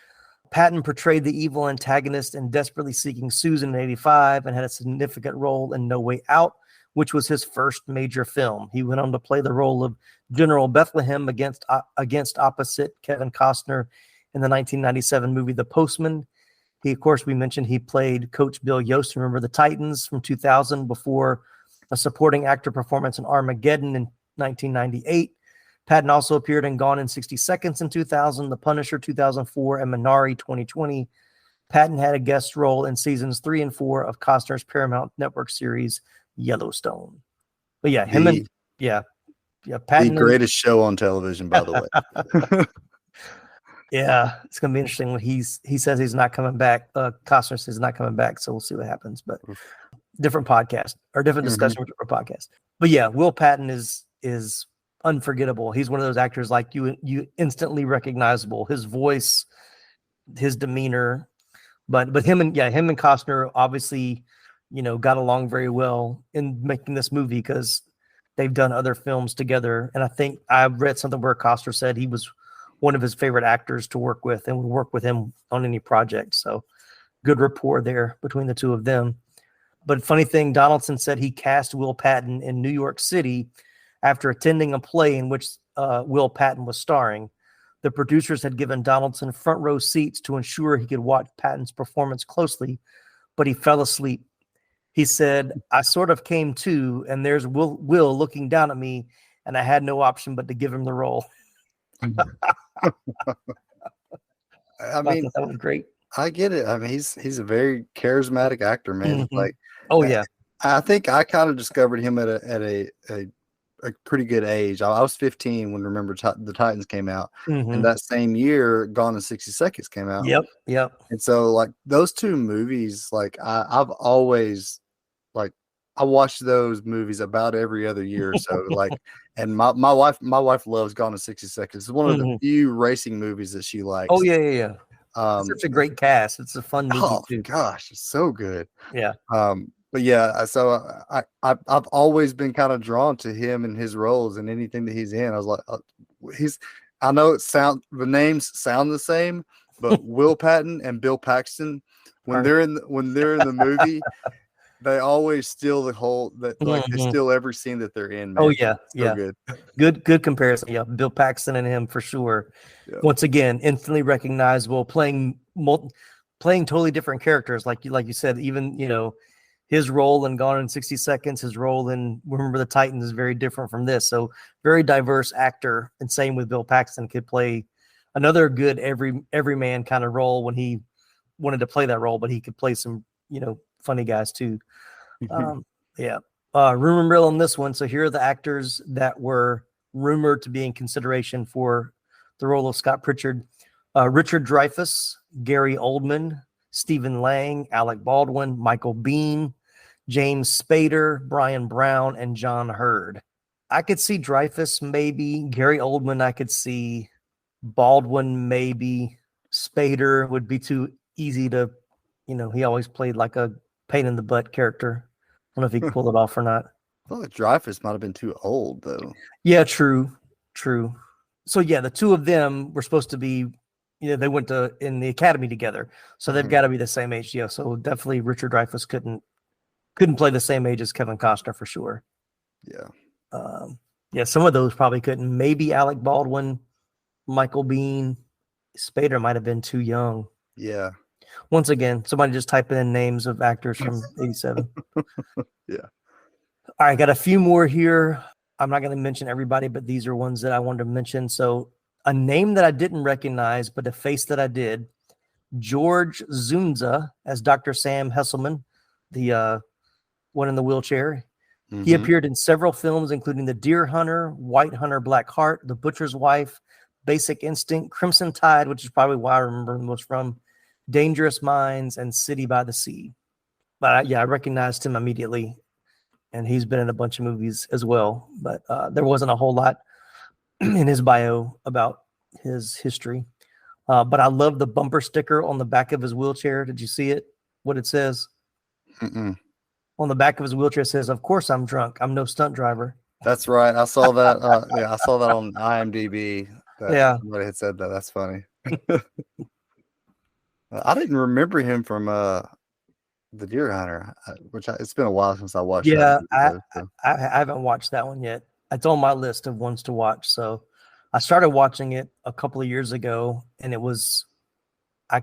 Patton portrayed the evil antagonist in Desperately Seeking Susan in 1985 and had a significant role in No Way Out, which was his first major film. He went on to play the role of General Bethlehem against opposite Kevin Costner in the 1997 movie The Postman. We mentioned he played Coach Bill Yost in Remember the Titans from 2000 before a supporting actor performance in Armageddon in 1998. Patton also appeared in Gone in 60 Seconds in 2000, The Punisher 2004, and Minari 2020. Patton had a guest role in seasons 3 and 4 of Costner's Paramount Network series Yellowstone. But yeah, Patton. The greatest show on television, by the way. Yeah, it's gonna be interesting when he says he's not coming back. Costner says he's not coming back, so we'll see what happens. But different podcast or different discussion with different podcast. But yeah, Will Patton is unforgettable. He's one of those actors like you instantly recognizable. His voice, his demeanor, but him and Costner obviously, got along very well in making this movie because they've done other films together. And I think I read something where Costner said he was one of his favorite actors to work with and would work with him on any project. So good rapport there between the two of them. But funny thing, Donaldson said he cast Will Patton in New York City after attending a play in which Will Patton was starring. The producers had given Donaldson front row seats to ensure he could watch Patton's performance closely, but he fell asleep. He said, I sort of came to, and there's Will looking down at me, and I had no option but to give him the role. I mean, that was great. I get it. I mean, he's a very charismatic actor, man. Like, oh yeah. I think I kind of discovered him at a pretty good age. I was 15 when Remember the Titans came out, and that same year, Gone in 60 Seconds came out. Yep. And so, like those two movies, like I've always I watch those movies about every other year or so. Like, and my wife loves Gone in 60 Seconds. It's one of the few racing movies that she likes. Oh yeah. It's such a great cast. It's a fun movie too. Gosh, it's so good. Yeah. But yeah, so I've always been kind of drawn to him and his roles and anything that he's in. I was like, I know the names sound the same, but Will Patton and Bill Paxton, when they're in the movie, they always steal the whole they steal every scene that they're in. Man. Oh yeah, so good comparison. Yeah, Bill Paxton and him for sure. Yeah. Once again, instantly recognizable, playing totally different characters. Like you said, even his role in Gone in 60 Seconds, his role in Remember the Titans is very different from this. So very diverse actor. And same with Bill Paxton, could play another good everyman kind of role when he wanted to play that role, but he could play some funny guys too. Rumor mill on this one. So here are the actors that were rumored to be in consideration for the role of Scott Pritchard: Richard Dreyfuss, Gary Oldman, Stephen Lang, Alec Baldwin, Michael Biehn, James Spader, Brian Brown, and John Hurd. I could see Dreyfuss, maybe. Gary Oldman, I could see. Baldwin, maybe. Spader would be too easy to, he always played like a pain in the butt character. I don't know if he could pull it off or not. I thought Dreyfuss might have been too old, though. Yeah, true. So, yeah, the two of them were supposed to be, they went to in the academy together. So they've got to be the same age. Yeah, so definitely Richard Dreyfuss couldn't play the same age as Kevin Costner for sure. Yeah. Some of those probably couldn't. Maybe Alec Baldwin, Michael Biehn, Spader might have been too young. Yeah. Once again, somebody just type in names of actors from 87. Yeah. All right, got a few more here. I'm not going to mention everybody, but these are ones that I wanted to mention. So a name that I didn't recognize, but a face that I did, George Zunza as Dr. Sam Hesselman, the one in the wheelchair. Mm-hmm. He appeared in several films, including The Deer Hunter, White Hunter, Black Heart, The Butcher's Wife, Basic Instinct, Crimson Tide, which is probably why I remember him most from, Dangerous Minds, and City by the Sea. But I recognized him immediately, and he's been in a bunch of movies as well. But there wasn't a whole lot in his bio about his history. But I love the bumper sticker on the back of his wheelchair. Did you see it? What it says? Mm-mm. On the back of his wheelchair, it says, "Of course I'm drunk. I'm no stunt driver." That's right. I saw that. I saw that on IMDb. Somebody had said that. That's funny. I didn't remember him from The Deer Hunter, it's been a while since I watched. Yeah, I haven't watched that one yet. It's on my list of ones to watch. So I started watching it a couple of years ago, and it was I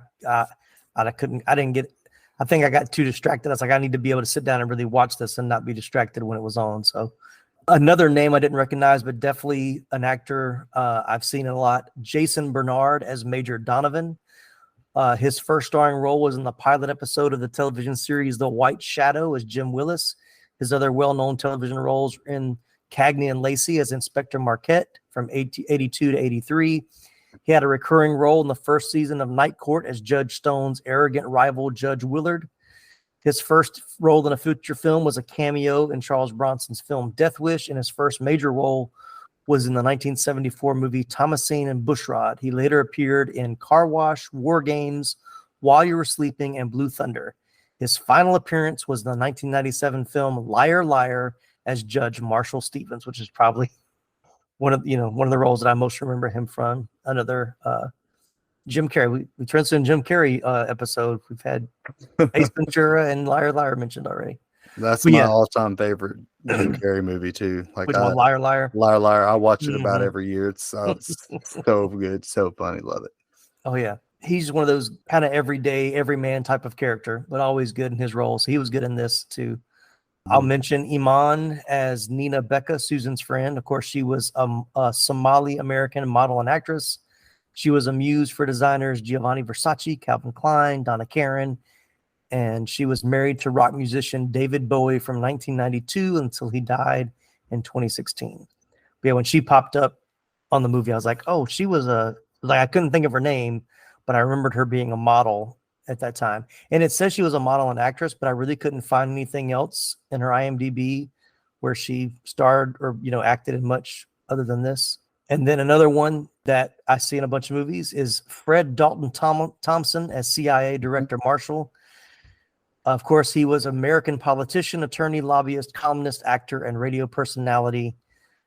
think I got too distracted. I was like, I need to be able to sit down and really watch this and not be distracted when it was on. So another name I didn't recognize, but definitely an actor I've seen a lot, Jason Bernard as Major Donovan. His first starring role was in the pilot episode of the television series The White Shadow as Jim Willis. His other well-known television roles were in Cagney and Lacey as Inspector Marquette from 82 to 83. He had a recurring role in the first season of Night Court as Judge Stone's arrogant rival, Judge Willard. His first role in a feature film was a cameo in Charles Bronson's film Death Wish, and his first major role was in the 1974 movie Thomasine and Bushrod. He later appeared in Car Wash, War Games, While You Were Sleeping, and Blue Thunder. His final appearance was in the 1997 film Liar Liar as Judge Marshall Stevens, which is probably one of the roles that I most remember him from. Another Jim Carrey. We turned to a Jim Carrey episode. We've had Ace Ventura and Liar Liar mentioned already. That's my all-time favorite Jim Carrey movie too. Like Liar Liar. Liar Liar. I watch it about every year. It's so good, so funny. Love it. Oh yeah, he's one of those kind of everyday, everyman type of character, but always good in his roles. He was good in this too. I'll mention Iman as Nina Becca, Susan's friend. Of course, she was a Somali-American model and actress. She was a muse for designers Giovanni Versace, Calvin Klein, Donna Karan, and she was married to rock musician David Bowie from 1992 until he died in 2016. But yeah, when she popped up on the movie, I was like, oh, she was I couldn't think of her name, but I remembered her being a model at that time. And it says she was a model and actress, but I really couldn't find anything else in her IMDb where she starred or, acted in much other than this. And then another one that I see in a bunch of movies is Fred Dalton Thompson as CIA Director Marshall. Of course, he was American politician, attorney, lobbyist, columnist, actor, and radio personality.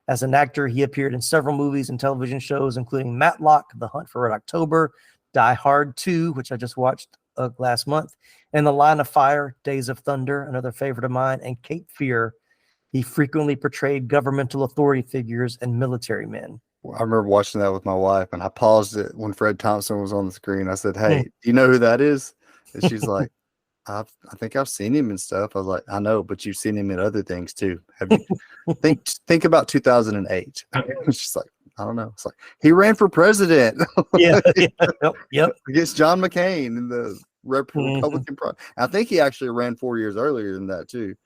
As an actor, he appeared in several movies and television shows, including Matlock, The Hunt for Red October, Die Hard 2, which I just watched last month, and The Line of Fire, Days of Thunder, another favorite of mine, and Cape Fear. He frequently portrayed governmental authority figures and military men. I remember watching that with my wife, and I paused it when Fred Thompson was on the screen. I said, hey, do you know who that is? And she's like, I think I've seen him and stuff. I was like, I know, but you've seen him in other things too. Have you? think about 2008. She's like, I don't know. It's like he ran for president. Yep. Against John McCain in the Republican Party. I think he actually ran 4 years earlier than that too.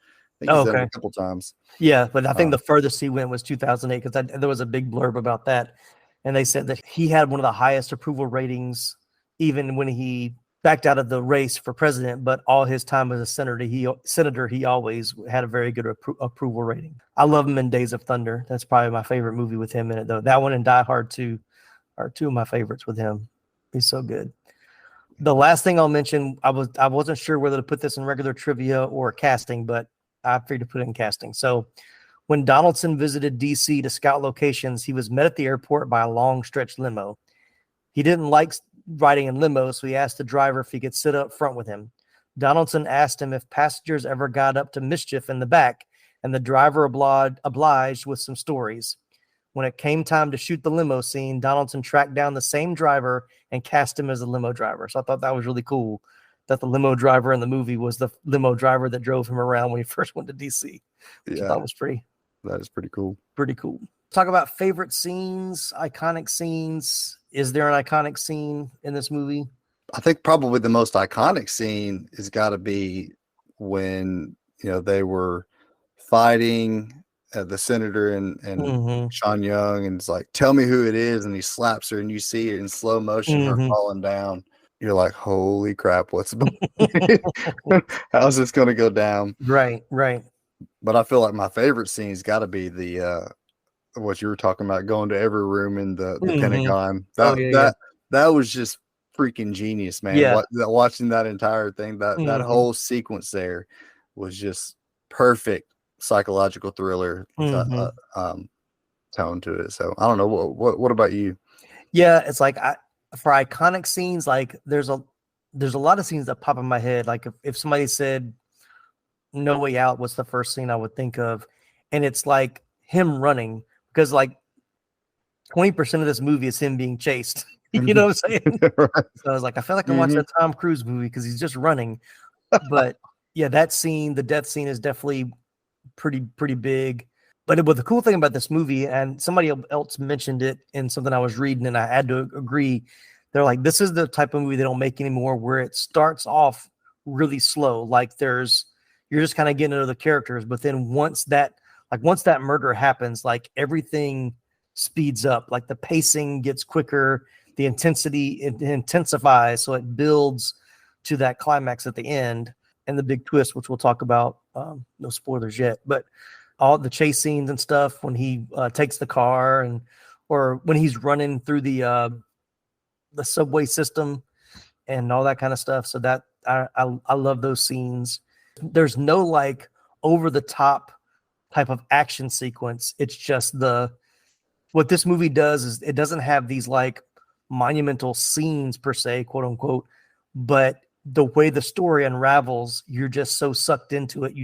I think he's done it a couple times. Yeah, but I think the furthest he went was 2008 because there was a big blurb about that, and they said that he had one of the highest approval ratings even when he backed out of the race for president, but all his time as a senator, he always had a very good approval rating. I love him in Days of Thunder. That's probably my favorite movie with him in it, though. That one and Die Hard 2 are two of my favorites with him. He's so good. The last thing I'll mention, I wasn't sure whether to put this in regular trivia or casting, but I figured to put it in casting. So when Donaldson visited DC to scout locations, he was met at the airport by a long stretch limo. He didn't like riding in limos, so he asked the driver if he could sit up front with him. Donaldson asked him if passengers ever got up to mischief in the back, and the driver obliged with some stories. When it came time to shoot the limo scene, Donaldson tracked down the same driver and cast him as the limo driver. So I thought that was really cool that the limo driver in the movie was the limo driver that drove him around when he first went to DC. Which I thought was that is pretty cool. Pretty cool. Talk about favorite scenes, iconic scenes. Is there an iconic scene in this movie? I think probably the most iconic scene has got to be when, they were fighting the senator and Sean Young, and it's like, tell me who it is. And he slaps her and you see it in slow motion, her falling down. You're like, holy crap, what's about how's this going to go down? Right. But I feel like my favorite scene's got to be the, what you were talking about, going to every room in the Pentagon. That was just freaking genius, man. Yeah. Watching that entire thing, that whole sequence there was just perfect psychological thriller tone to it. So I don't know. What about you? Yeah, it's like for iconic scenes, like there's a lot of scenes that pop in my head. Like if somebody said No Way Out, what's the first scene I would think of? And it's like him running, because like 20% of this movie is him being chased. You know what I'm saying? Right. So I was like, I feel like I'm watching a Tom Cruise movie because he's just running. But yeah, that scene, the death scene, is definitely pretty big. But the cool thing about this movie, and somebody else mentioned it in something I was reading, and I had to agree, they're like, this is the type of movie they don't make anymore, where it starts off really slow. Like you're just kind of getting into the characters, but then once that murder happens, like everything speeds up, like the pacing gets quicker, the intensity intensifies, so it builds to that climax at the end and the big twist, which we'll talk about. No spoilers yet, but all the chase scenes and stuff when he takes the car, or when he's running through the subway system and all that kind of stuff. So that I love those scenes. There's no like over the top type of action sequence. It's just what this movie does is it doesn't have these like monumental scenes per se, quote unquote, but the way the story unravels, you're just so sucked into it.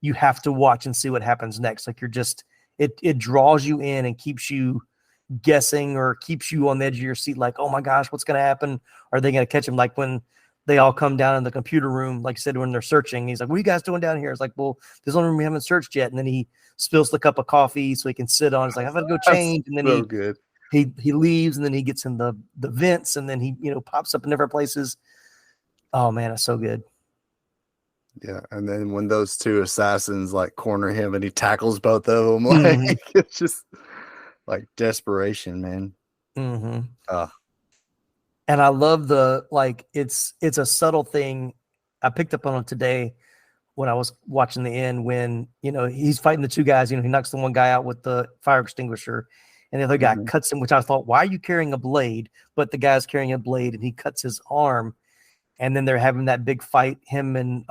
You have to watch and see what happens next. Like it draws you in and keeps you guessing, or keeps you on the edge of your seat. Like, oh my gosh, what's going to happen? Are they going to catch him? Like when they all come down in the computer room, like I said, when they're searching, he's like, what are you guys doing down here? It's like, well, there's only room we haven't searched yet. And then he spills the cup of coffee so he can sit on. It's like, I've got to go change. And then he leaves, and then he gets in the vents, and then he, pops up in different places. Oh man, it's so good. Yeah. And then when those two assassins like corner him and he tackles both of them, like it's just like desperation, man. And I love it's a subtle thing. I picked up on it today when I was watching the end, when, he's fighting the two guys, he knocks the one guy out with the fire extinguisher, and the other guy cuts him, which I thought, why are you carrying a blade? But the guy's carrying a blade, and he cuts his arm. And then they're having that big fight, him and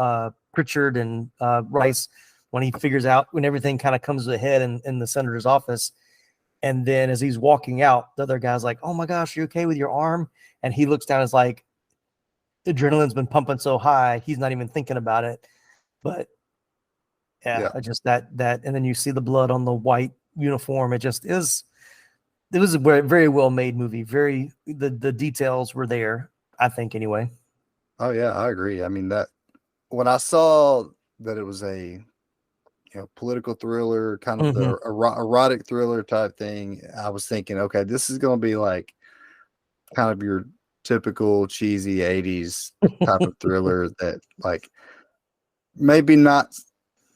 Pritchard and Rice, when he figures out, when everything kind of comes to a head in the senator's office. And then as he's walking out, the other guy's like, oh my gosh, you okay with your arm? And he looks down and is like, adrenaline's been pumping so high, he's not even thinking about it. But yeah. Just that, and then you see the blood on the white uniform. It was a very well made movie. The details were there, I think, anyway. Oh yeah, I agree. I mean, that when I saw that it was a political thriller, kind of the erotic thriller type thing, I was thinking, okay, this is going to be like kind of your typical cheesy 80s type of thriller that like maybe not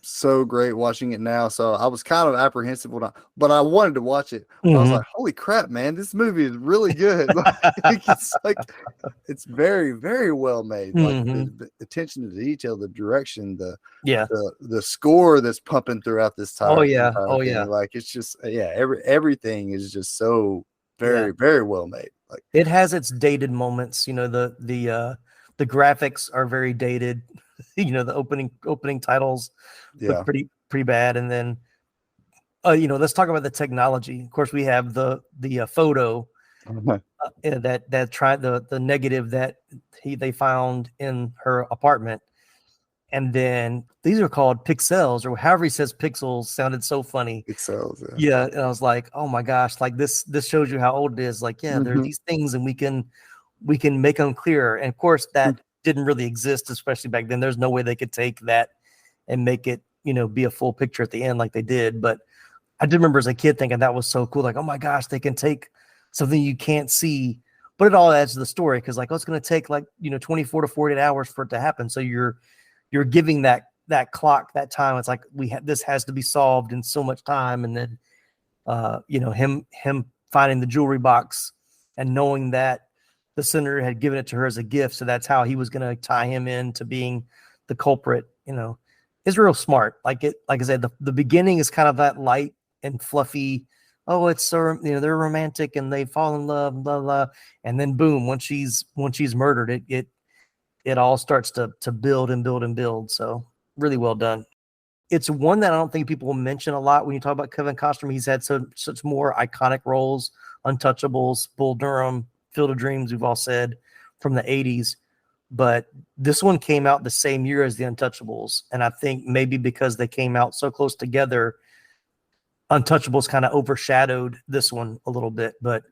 so great watching it now. So I was kind of apprehensive but I wanted to watch it. I was like, holy crap, man, this movie is really good. It's very, very well made. Like the attention to detail, the direction, the score that's pumping throughout this time. Like it's just everything is just so very, very well made. Like it has its dated moments. The graphics are very dated. The opening titles look pretty bad. And then let's talk about the technology. Of course, we have the photo that tried the negative that they found in her apartment. And then these are called pixels, or however he says pixels, sounded so funny. Pixels, yeah. And I was like, oh my gosh, like this shows you how old it is. Like, there are these things, and we can make them clearer. And of course, that didn't really exist, especially back then. There's no way they could take that and make it, be a full picture at the end like they did. But I did remember as a kid thinking that was so cool. Like, oh my gosh, they can take something you can't see, but it all adds to the story. Cause like, it's going to take 24 to 48 hours for it to happen. So you're giving that clock, that time. It's like, this has to be solved in so much time. And then, him finding the jewelry box and knowing that the senator had given it to her as a gift. So that's how he was going to tie him into being the culprit, is real smart. Like I said, the beginning is kind of that light and fluffy. Oh, it's so, they're romantic and they fall in love, blah, blah. And then boom, once she's murdered, it all starts to build and build and build. So really well done. It's one that I don't think people will mention a lot when you talk about Kevin Costner. He's had such more iconic roles, Untouchables, Bull Durham, Field of Dreams, we've all said, from the 80s. But this one came out the same year as the Untouchables. And I think maybe because they came out so close together, Untouchables kind of overshadowed this one a little bit. But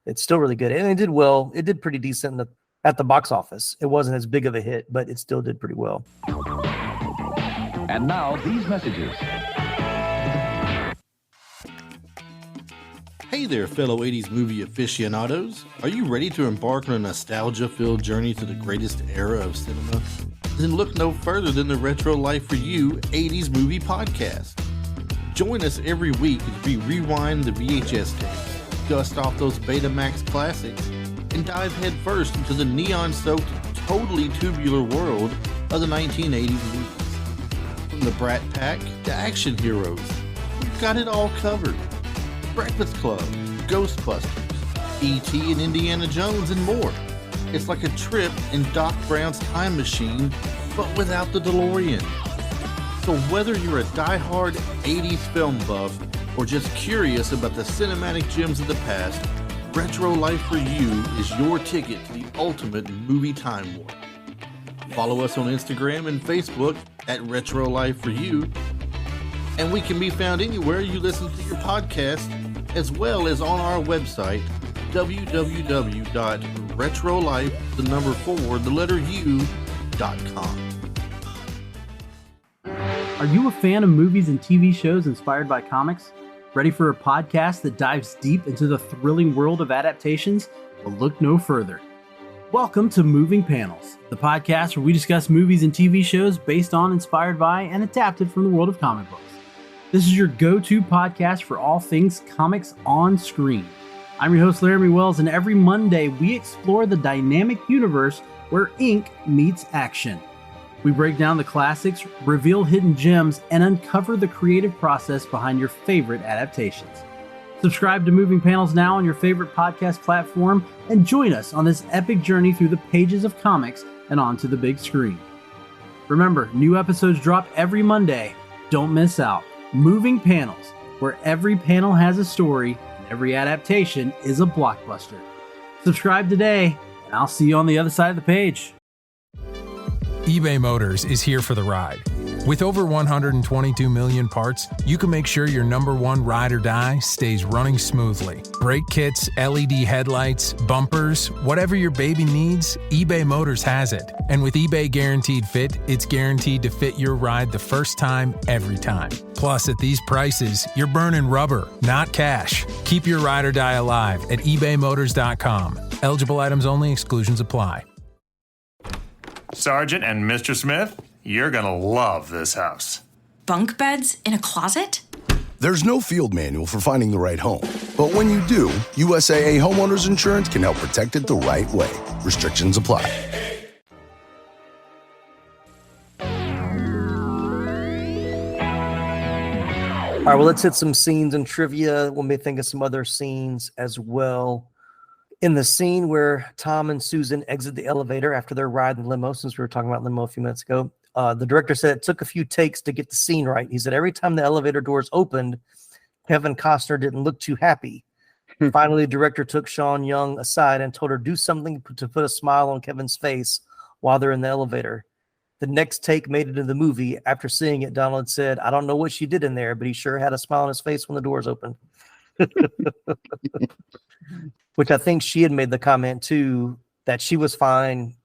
it's still really good. And it did well. It did pretty decent at the box office. It wasn't as big of a hit, but it still did pretty well. And now these messages. Hey there, fellow 80s movie aficionados. Are you ready to embark on a nostalgia-filled journey to the greatest era of cinema? Then look no further than the Retro Life for You 80s Movie Podcast. Join us every week as we rewind the VHS tapes, dust off those Betamax classics, and dive headfirst into the neon-soaked, totally tubular world of the 1980s movies. From the Brat Pack to action heroes, we've got it all covered. Breakfast Club, Ghostbusters, E.T. and Indiana Jones, and more. It's like a trip in Doc Brown's time machine, but without the DeLorean. So whether you're a die-hard 80s film buff or just curious about the cinematic gems of the past, Retro Life for You is your ticket to the ultimate movie time warp. Follow us on Instagram and Facebook at Retro Life for You, and we can be found anywhere you listen to your podcast, as well as on our website, www.retrolife4u.com. Are you a fan of movies and TV shows inspired by comics? Ready for a podcast that dives deep into the thrilling world of adaptations? Well, look no further. Welcome to Moving Panels, the podcast where we discuss movies and TV shows based on, inspired by, and adapted from the world of comic books. This is your go-to podcast for all things comics on screen. I'm your host, Laramie Wells, and every Monday we explore the dynamic universe where ink meets action. We break down the classics, reveal hidden gems, and uncover the creative process behind your favorite adaptations. Subscribe to Moving Panels now on your favorite podcast platform and join us on this epic journey through the pages of comics and onto the big screen. Remember, new episodes drop every Monday. Don't miss out. Moving Panels, where every panel has a story and every adaptation is a blockbuster. Subscribe today, and I'll see you on the other side of the page. eBay Motors is here for the ride. With over 122 million parts, you can make sure your number one ride or die stays running smoothly. Brake kits, LED headlights, bumpers, whatever your baby needs, eBay Motors has it. And with eBay Guaranteed Fit, it's guaranteed to fit your ride the first time, every time. Plus, at these prices, you're burning rubber, not cash. Keep your ride or die alive at ebaymotors.com. Eligible items only, exclusions apply. Sergeant and Mr. Smith, you're gonna love this house. bunk beds in a closet? There's no field manual for finding the right home. But when you do, USAA Homeowners Insurance can help protect it the right way. Restrictions apply. All right, well, let's hit some scenes and trivia. Let me think of some other scenes as well. In the scene where Tom and Susan exit the elevator after their ride in the limo, since we were talking about limo a few minutes ago, the director said it took a few takes to get the scene right. He said every time the elevator doors opened, Kevin Costner didn't look too happy. Finally, the director took Sean Young aside and told her do something to put a smile on Kevin's face while they're in the elevator. The next take made it in the movie. After seeing it, Donald said, I don't know what she did in there, but he sure had a smile on his face when the doors opened. Which I think she had made the comment too, that she was fine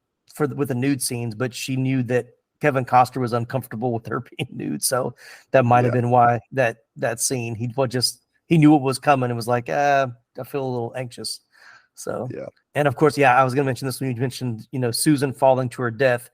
with the nude scenes, but she knew that Kevin Costner was uncomfortable with her being nude. So that might have been why that scene, he knew what was coming and was like, I feel a little anxious. So, and of course, I was going to mention this when you mentioned, Susan falling to her death.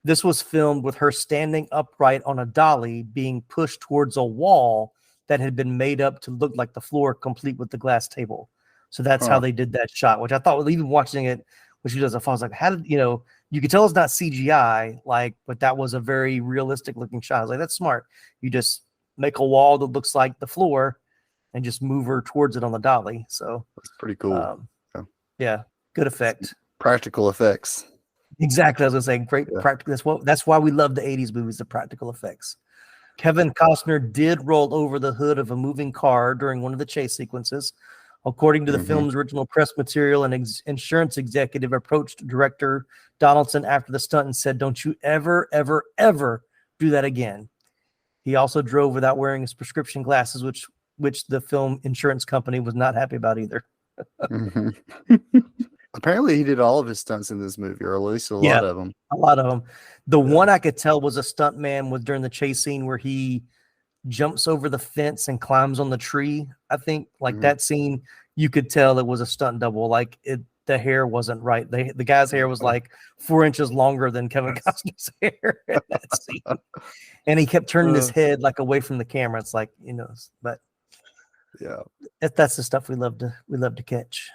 This was filmed with her standing upright on a dolly being pushed towards a wall that had been made up to look like the floor, complete with the glass table. So that's how they did that shot, which I thought, even watching it when she does a fall, I was like, how did, you could tell it's not CGI, but that was a very realistic looking shot. I was like, that's smart. You just make a wall that looks like the floor and just move her towards it on the dolly. So that's pretty cool. Yeah, good effect. Practical effects. Exactly. I was going to say, great practical. That's why we love the 80s movies, the practical effects. Kevin Costner did roll over the hood of a moving car during one of the chase sequences. According to the film's original press material, an insurance executive approached director Donaldson after the stunt and said, don't you ever, ever, ever do that again. He also drove without wearing his prescription glasses, which the film insurance company was not happy about either. Apparently he did all of his stunts in this movie, or at least a lot of them. A lot of them. The one I could tell was a stunt man was during the chase scene where he jumps over the fence and climbs on the tree. I think that scene, you could tell it was a stunt double. The hair wasn't right. The guy's hair was 4 inches longer than Kevin Costner's hair in that scene. And he kept turning his head away from the camera. It's but that's the stuff we love to catch.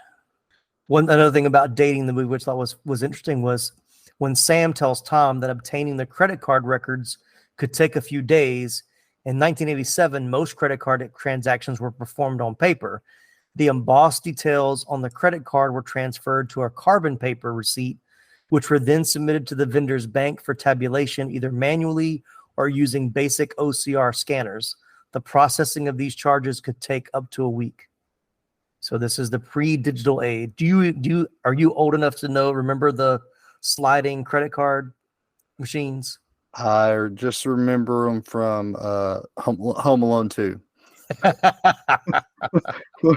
Another thing about dating the movie, which I thought was interesting, was when Sam tells Tom that obtaining the credit card records could take a few days. In 1987, most credit card transactions were performed on paper. The embossed details on the credit card were transferred to a carbon paper receipt, which were then submitted to the vendor's bank for tabulation, either manually or using basic OCR scanners. The processing of these charges could take up to a week. So this is the pre-digital age. Are you old enough to remember the sliding credit card machines? I just remember them from Home Alone 2.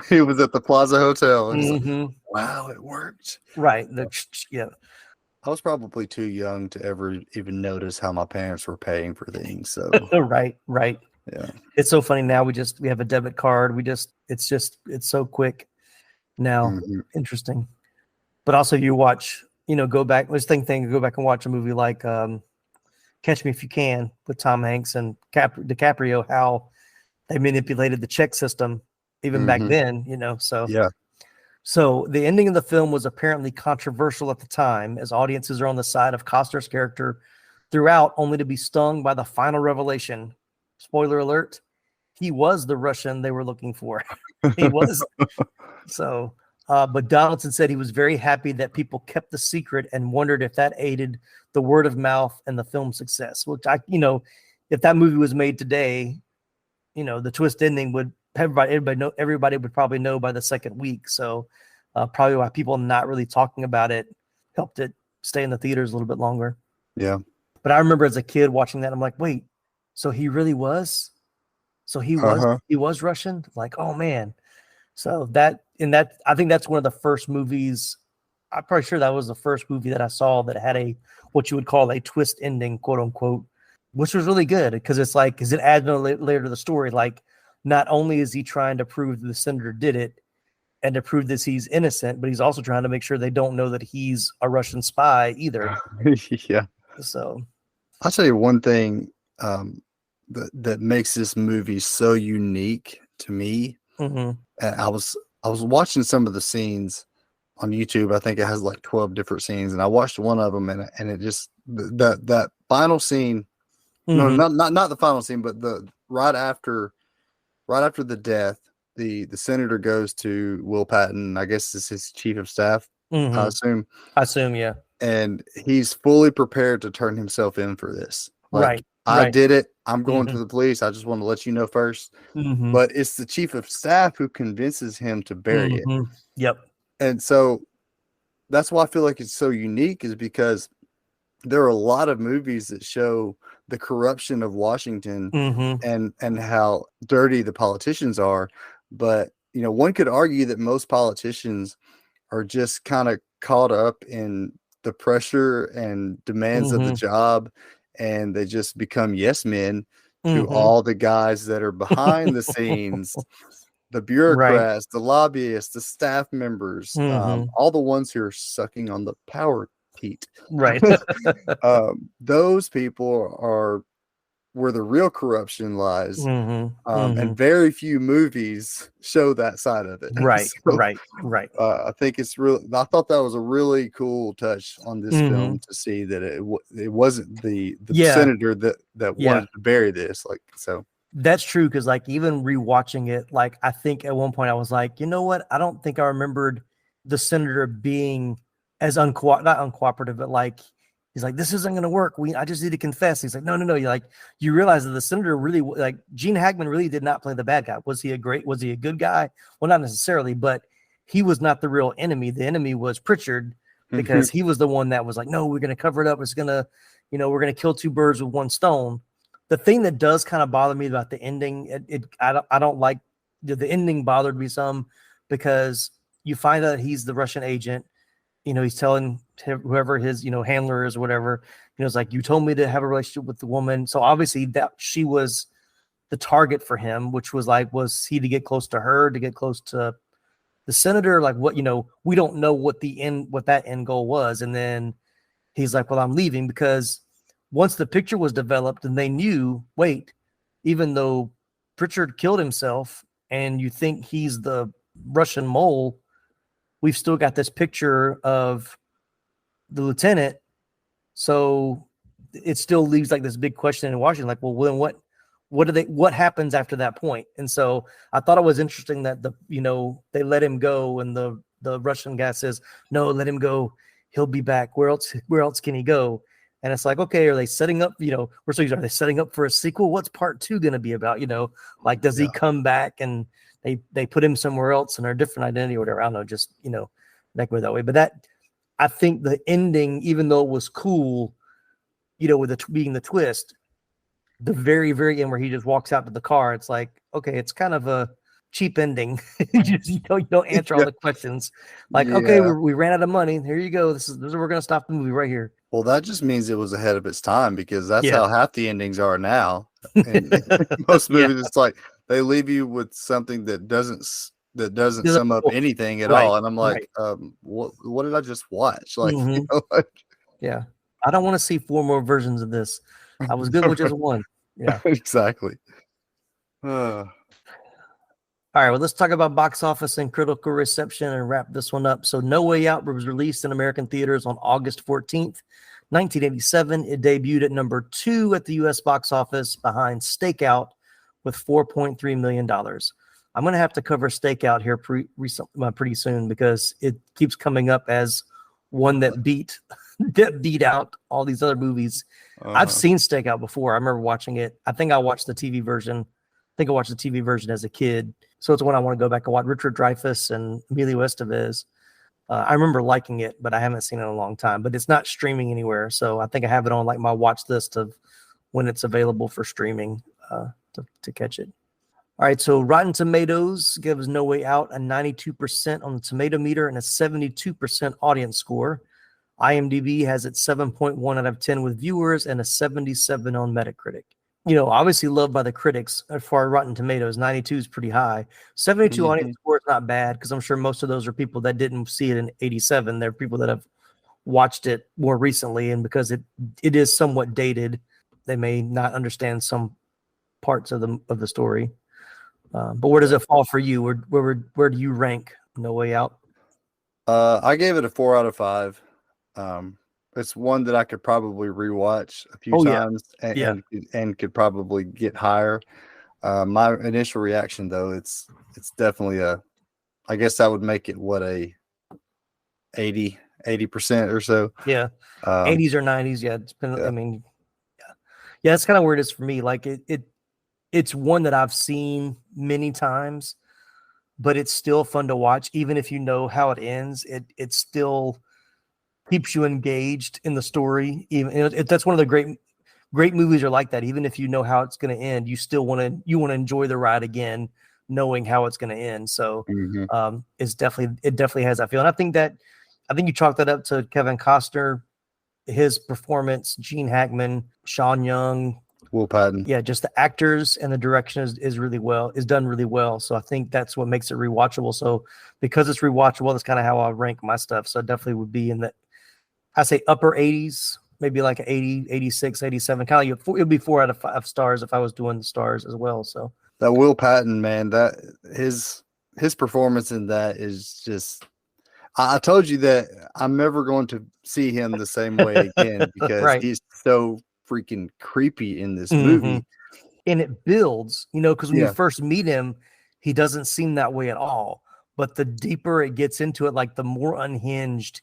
He was at the Plaza Hotel. And wow, it worked. Right. I was probably too young to ever even notice how my parents were paying for things. So right. Yeah. It's so funny now. We have a debit card. It's so quick now. Interesting. But also you watch, go back. Let's go back and watch a movie like Catch Me If You Can with Tom Hanks and DiCaprio, how they manipulated the check system even back then, So the ending of the film was apparently controversial at the time, as audiences are on the side of Costner's character throughout, only to be stung by the final revelation. Spoiler alert, he was the Russian they were looking for. He was. So, but Donaldson said he was very happy that people kept the secret and wondered if that aided the word of mouth and the film's success. Which if that movie was made today, the twist ending would everybody would probably know by the second week. So probably why people not really talking about it helped it stay in the theaters a little bit longer. Yeah. But I remember as a kid watching that, I'm like, wait, so he really was? So he was Russian? Oh man. So I think that's one of the first movies. I'm pretty sure that was the first movie that I saw that had what you would call a twist ending, quote unquote, which was really good because it adds a layer to the story. Not only is he trying to prove that the senator did it and to prove that he's innocent, but he's also trying to make sure they don't know that he's a Russian spy either. Yeah. So I'll tell you one thing that makes this movie so unique to me. Mm-hmm. And I was watching some of the scenes on YouTube. I think it has like 12 different scenes, and I watched one of them, and it just that final scene. Mm-hmm. No, not the final scene, but the right after the death, the senator goes to Will Patton. I guess it's his chief of staff. Mm-hmm. I I assume, yeah. And he's fully prepared to turn himself in for this. Like, Right. I did it. I'm going Mm-hmm. to the police. I just want to let you know first. Mm-hmm. But it's the chief of staff who convinces him to bury it. Yep. And so that's why I feel like it's so unique, is because there are a lot of movies that show the corruption of Washington and how dirty the politicians are. But, one could argue that most politicians are just kind of caught up in the pressure and demands of the job, and they just become yes men to all the guys that are behind the scenes, the bureaucrats, the lobbyists, the staff members, all the ones who are sucking on the power heat. Right. Those people are where the real corruption lies. And very few movies show that side of it. Right. So, Right. I think it's I thought that was a really cool touch on this film, to see that it wasn't the senator that wanted to bury this. Like, so that's true. Cause like even rewatching it, like I think at one point I was like, you know what? I don't think I remembered the senator being as not uncooperative, but like, he's like, this isn't going to work. I just need to confess. He's like, no. You're like, you realize that the senator really, like, Gene Hackman really did not play the bad guy. Was he a good guy? Well, not necessarily, but he was not the real enemy. The enemy was Pritchard, because he was the one that was like, no, we're going to cover it up. It's going to, we're going to kill two birds with one stone. The thing that does kind of bother me about the ending, I don't like, the ending bothered me some, because you find out he's the Russian agent. He's telling whoever his, handler is or whatever, it's like, you told me to have a relationship with the woman. So obviously that she was the target for him, which was like, was he to get close to her, to get close to the senator? Like, what, we don't know what that end goal was. And then he's like, well, I'm leaving, because once the picture was developed and they knew, wait, even though Pritchard killed himself and you think he's the Russian mole, we've still got this picture of the lieutenant. So it still leaves like this big question in Washington, like, well, then what happens after that point? And so I thought it was interesting that they let him go, and the Russian guy says, no, let him go. He'll be back. Where else can he go? And it's like, okay, are they setting up, are they setting up for a sequel? What's part 2 going to be about? Like, does he come back and they put him somewhere else and a different identity or whatever? I don't know, just, that go that way. But that, I think the ending, even though it was cool, with being the twist, the very, very end where he just walks out to the car, it's like, okay, it's kind of a cheap ending. you don't answer all the questions. Like, okay, we ran out of money. Here you go. This is where we're going to stop the movie right here. Well, that just means it was ahead of its time, because that's how half the endings are now. And most movies, it's like they leave you with something that doesn't sum up anything at all. And I'm like, what did I just watch? Like, yeah, I don't want to see 4 more versions of this. I was good with just one. Yeah, exactly. All right, well, let's talk about box office and critical reception and wrap this one up. So No Way Out was released in American theaters on August 14th, 1987. It debuted at number 2 at the U.S. box office, behind Stakeout with $4.3 million. I'm going to have to cover Stakeout here pretty soon, because it keeps coming up as one that beat out all these other movies. I've seen Stakeout before. I remember watching it. I think I watched the TV version. As a kid. So it's one I want to go back and watch. Richard Dreyfuss and Emilio Estevez. I remember liking it, but I haven't seen it in a long time. But it's not streaming anywhere, so I think I have it on like my watch list of when it's available for streaming to catch it. All right, so Rotten Tomatoes gives No Way Out a 92% on the tomato meter and a 72% audience score. IMDb has it 7.1 out of 10 with viewers and a 77 on Metacritic. Obviously loved by the critics. As far as Rotten Tomatoes, 92 is pretty high. 72 audience score is not bad, because I'm sure most of those are people that didn't see it in 87. They're people that have watched it more recently, and because it is somewhat dated, they may not understand some parts of the story. But where does it fall for you? Where do you rank No Way Out? I gave it a 4 out of 5. It's one that I could probably rewatch a few times and could probably get higher. My initial reaction though, it's definitely I guess that would make it what, a 80% or so. Yeah. 80s or 90s. Yeah. I mean, yeah, that's kind of where it is for me. Like it's one that I've seen many times, but it's still fun to watch. Even if you know how it ends, it still keeps you engaged in the story. Even that's one of the great movies are like that. Even if you know how it's going to end, you still want to enjoy the ride again, knowing how it's going to end. So it definitely has that feel. And I think you chalk that up to Kevin Costner, his performance, Gene Hackman, Sean Young, Will Patton. Yeah, just the actors and the direction is done really well. So I think that's what makes it rewatchable. So because it's rewatchable, that's kind of how I rank my stuff. So it definitely would be in that, I say upper 80s, maybe like 80, 86, 87. Kind of, it would be 4 out of 5 stars if I was doing the stars as well. So that Will Patton, man, that his performance in that is just. I told you that I'm never going to see him the same way again because he's so freaking creepy in this movie. And it builds, because when you first meet him, he doesn't seem that way at all. But the deeper it gets into it, like the more unhinged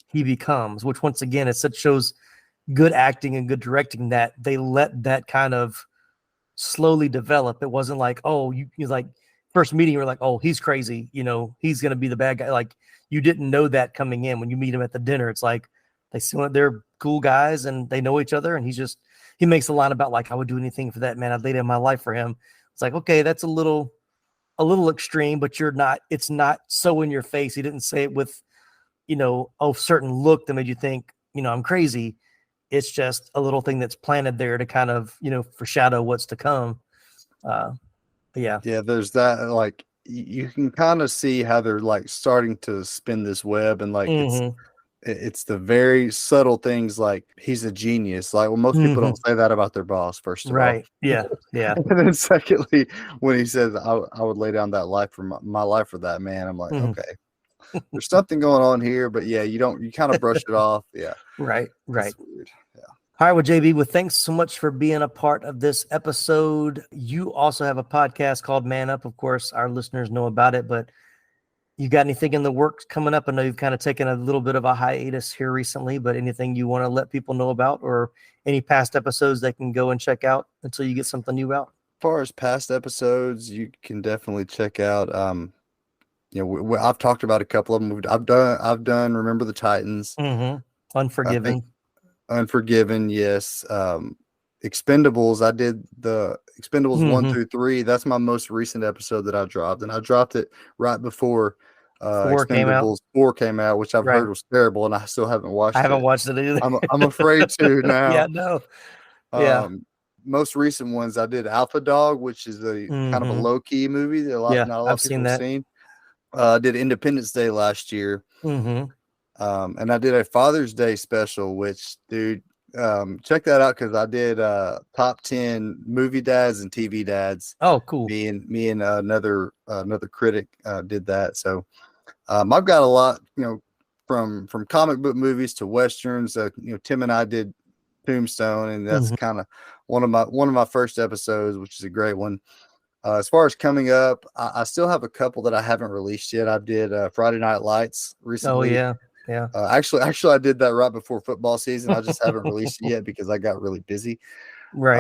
he becomes, which once again, it shows good acting and good directing that they let that kind of slowly develop. It wasn't like, oh, you like first meeting, you're like, oh, he's crazy. He's going to be the bad guy. Like you didn't know that coming in when you meet him at the dinner. It's like, they see they're cool guys and they know each other. And he makes a line about like, I would do anything for that man. I'd lay down my life for him. It's like, okay, that's a little extreme, but it's not so in your face. He didn't say it with, a certain look that made you think, I'm crazy. It's just a little thing that's planted there to kind of, foreshadow what's to come. Yeah, there's that. Like you can kind of see how they're like starting to spin this web, and like it's the very subtle things. Like he's a genius. Like, well, most people don't say that about their boss. First of all, yeah. And then secondly, when he says, "I would lay down that life for my life for that man," I'm like, okay, there's something going on here. But yeah, you kind of brush it off. Yeah, right. That's weird. Yeah. All right, well, JB, well, thanks so much for being a part of this episode. You also have a podcast called Man Up. Of course, our listeners know about it, but you got anything in the works coming up? I know you've kind of taken a little bit of a hiatus here recently, but anything you want to let people know about or any past episodes they can go and check out until you get something new out? As far as past episodes, you can definitely check out. I've talked about a couple of them. I've done Remember the Titans. Unforgiven, yes. Expendables, I did the Expendables 1 through 3. That's my most recent episode that I dropped, and I dropped it right before Expendables 4 came out, which I've heard was terrible, and I still haven't watched it. I haven't watched it either. I'm afraid to now. Yeah, no. Most recent ones, I did Alpha Dog, which is a kind of a low-key movie that not a lot of people have seen. I did Independence Day last year. And I did a Father's Day special, which, dude, check that out because I did top 10 movie dads and TV dads. Oh, cool. Me and another critic did that. So I've got a lot, from comic book movies to westerns. Tim and I did Tombstone, and that's kind of one of my first episodes, which is a great one. As far as coming up, I still have a couple that I haven't released yet. I did Friday Night Lights recently. Oh, yeah. Actually, I did that right before football season. I just haven't released it yet because I got really busy. Right.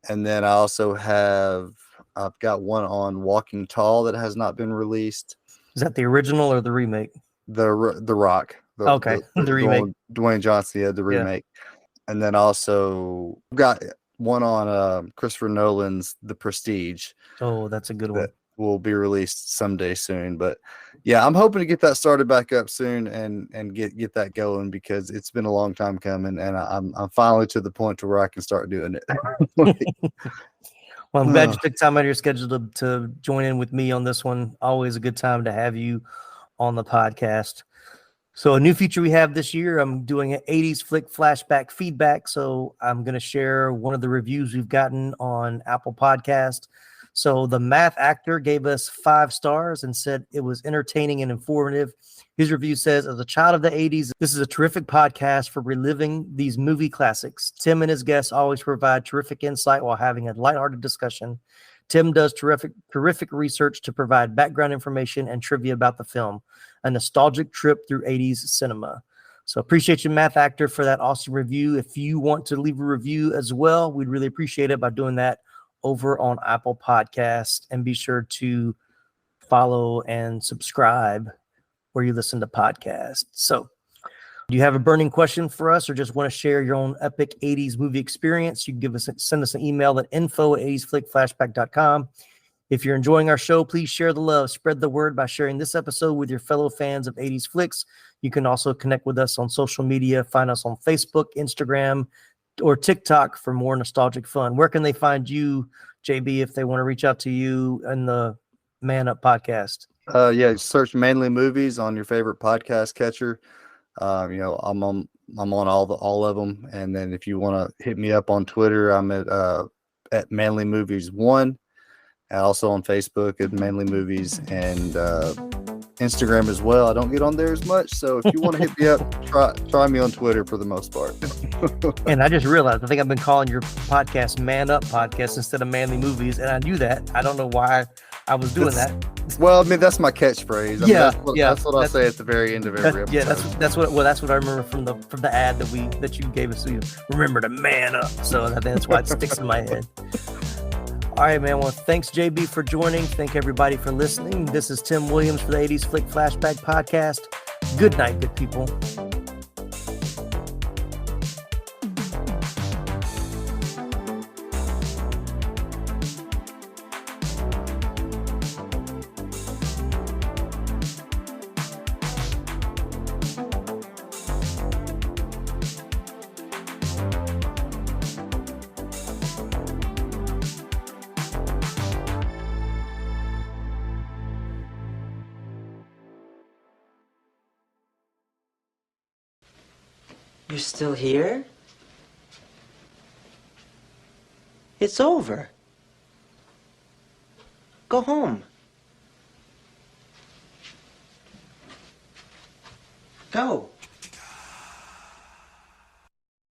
And then I've got one on Walking Tall that has not been released. Is that the original or the remake? The Rock. The remake. Dwayne Johnson, the remake. Yeah. And then also got one on Christopher Nolan's The Prestige. Oh, that's a good one. Will be released someday soon, but yeah, I'm hoping to get that started back up soon and get that going because it's been a long time coming, and I'm finally to the point to where I can start doing it. Well, I'm glad you took time out of your schedule to join in with me on this one. Always a good time to have you on the podcast. So a new feature we have this year, I'm doing an 80s flick flashback feedback. So I'm going to share one of the reviews we've gotten on Apple Podcast. So the Math Actor gave us 5 stars and said it was entertaining and informative. His review says, as a child of the 80s, this is a terrific podcast for reliving these movie classics. Tim and his guests always provide terrific insight while having a lighthearted discussion. Tim does terrific research to provide background information and trivia about the film. A nostalgic trip through 80s cinema. So appreciate you, Math Actor, for that awesome review. If you want to leave a review as well, we'd really appreciate it by doing that over on Apple Podcasts. And be sure to follow and subscribe where you listen to podcasts. So do you have a burning question for us or just want to share your own epic 80s movie experience? You can send us an email at info@80sflickflashback.com. If you're enjoying our show, please share the love. Spread the word by sharing this episode with your fellow fans of 80s flicks. You can also connect with us on social media. Find us on Facebook, Instagram, or TikTok for more nostalgic fun. Where can they find you, JB, if they want to reach out to you and the Man Up podcast? Search Manly Movies on your favorite podcast catcher. I'm on all of them. And then if you want to hit me up on Twitter, I'm at Manly Movies 1. And also on Facebook at Manly Movies and Instagram as well. I don't get on there as much, so if you want to hit me up, try me on Twitter for the most part. And I just realized I think I've been calling your podcast Man Up Podcast instead of Manly Movies, and I knew that. I don't know why I was doing that. Well, I mean, that's my catchphrase. That's what I say at the very end of every episode. Yeah, that's what I remember from the ad that you gave us. So you remember to man up. So I think that's why it sticks in my head. All right, man. Well, thanks, JB, for joining. Thank everybody for listening. This is Tim Williams for the 80s Flick Flashback Podcast. Good night, good people. You're still here? It's over. Go home. Go.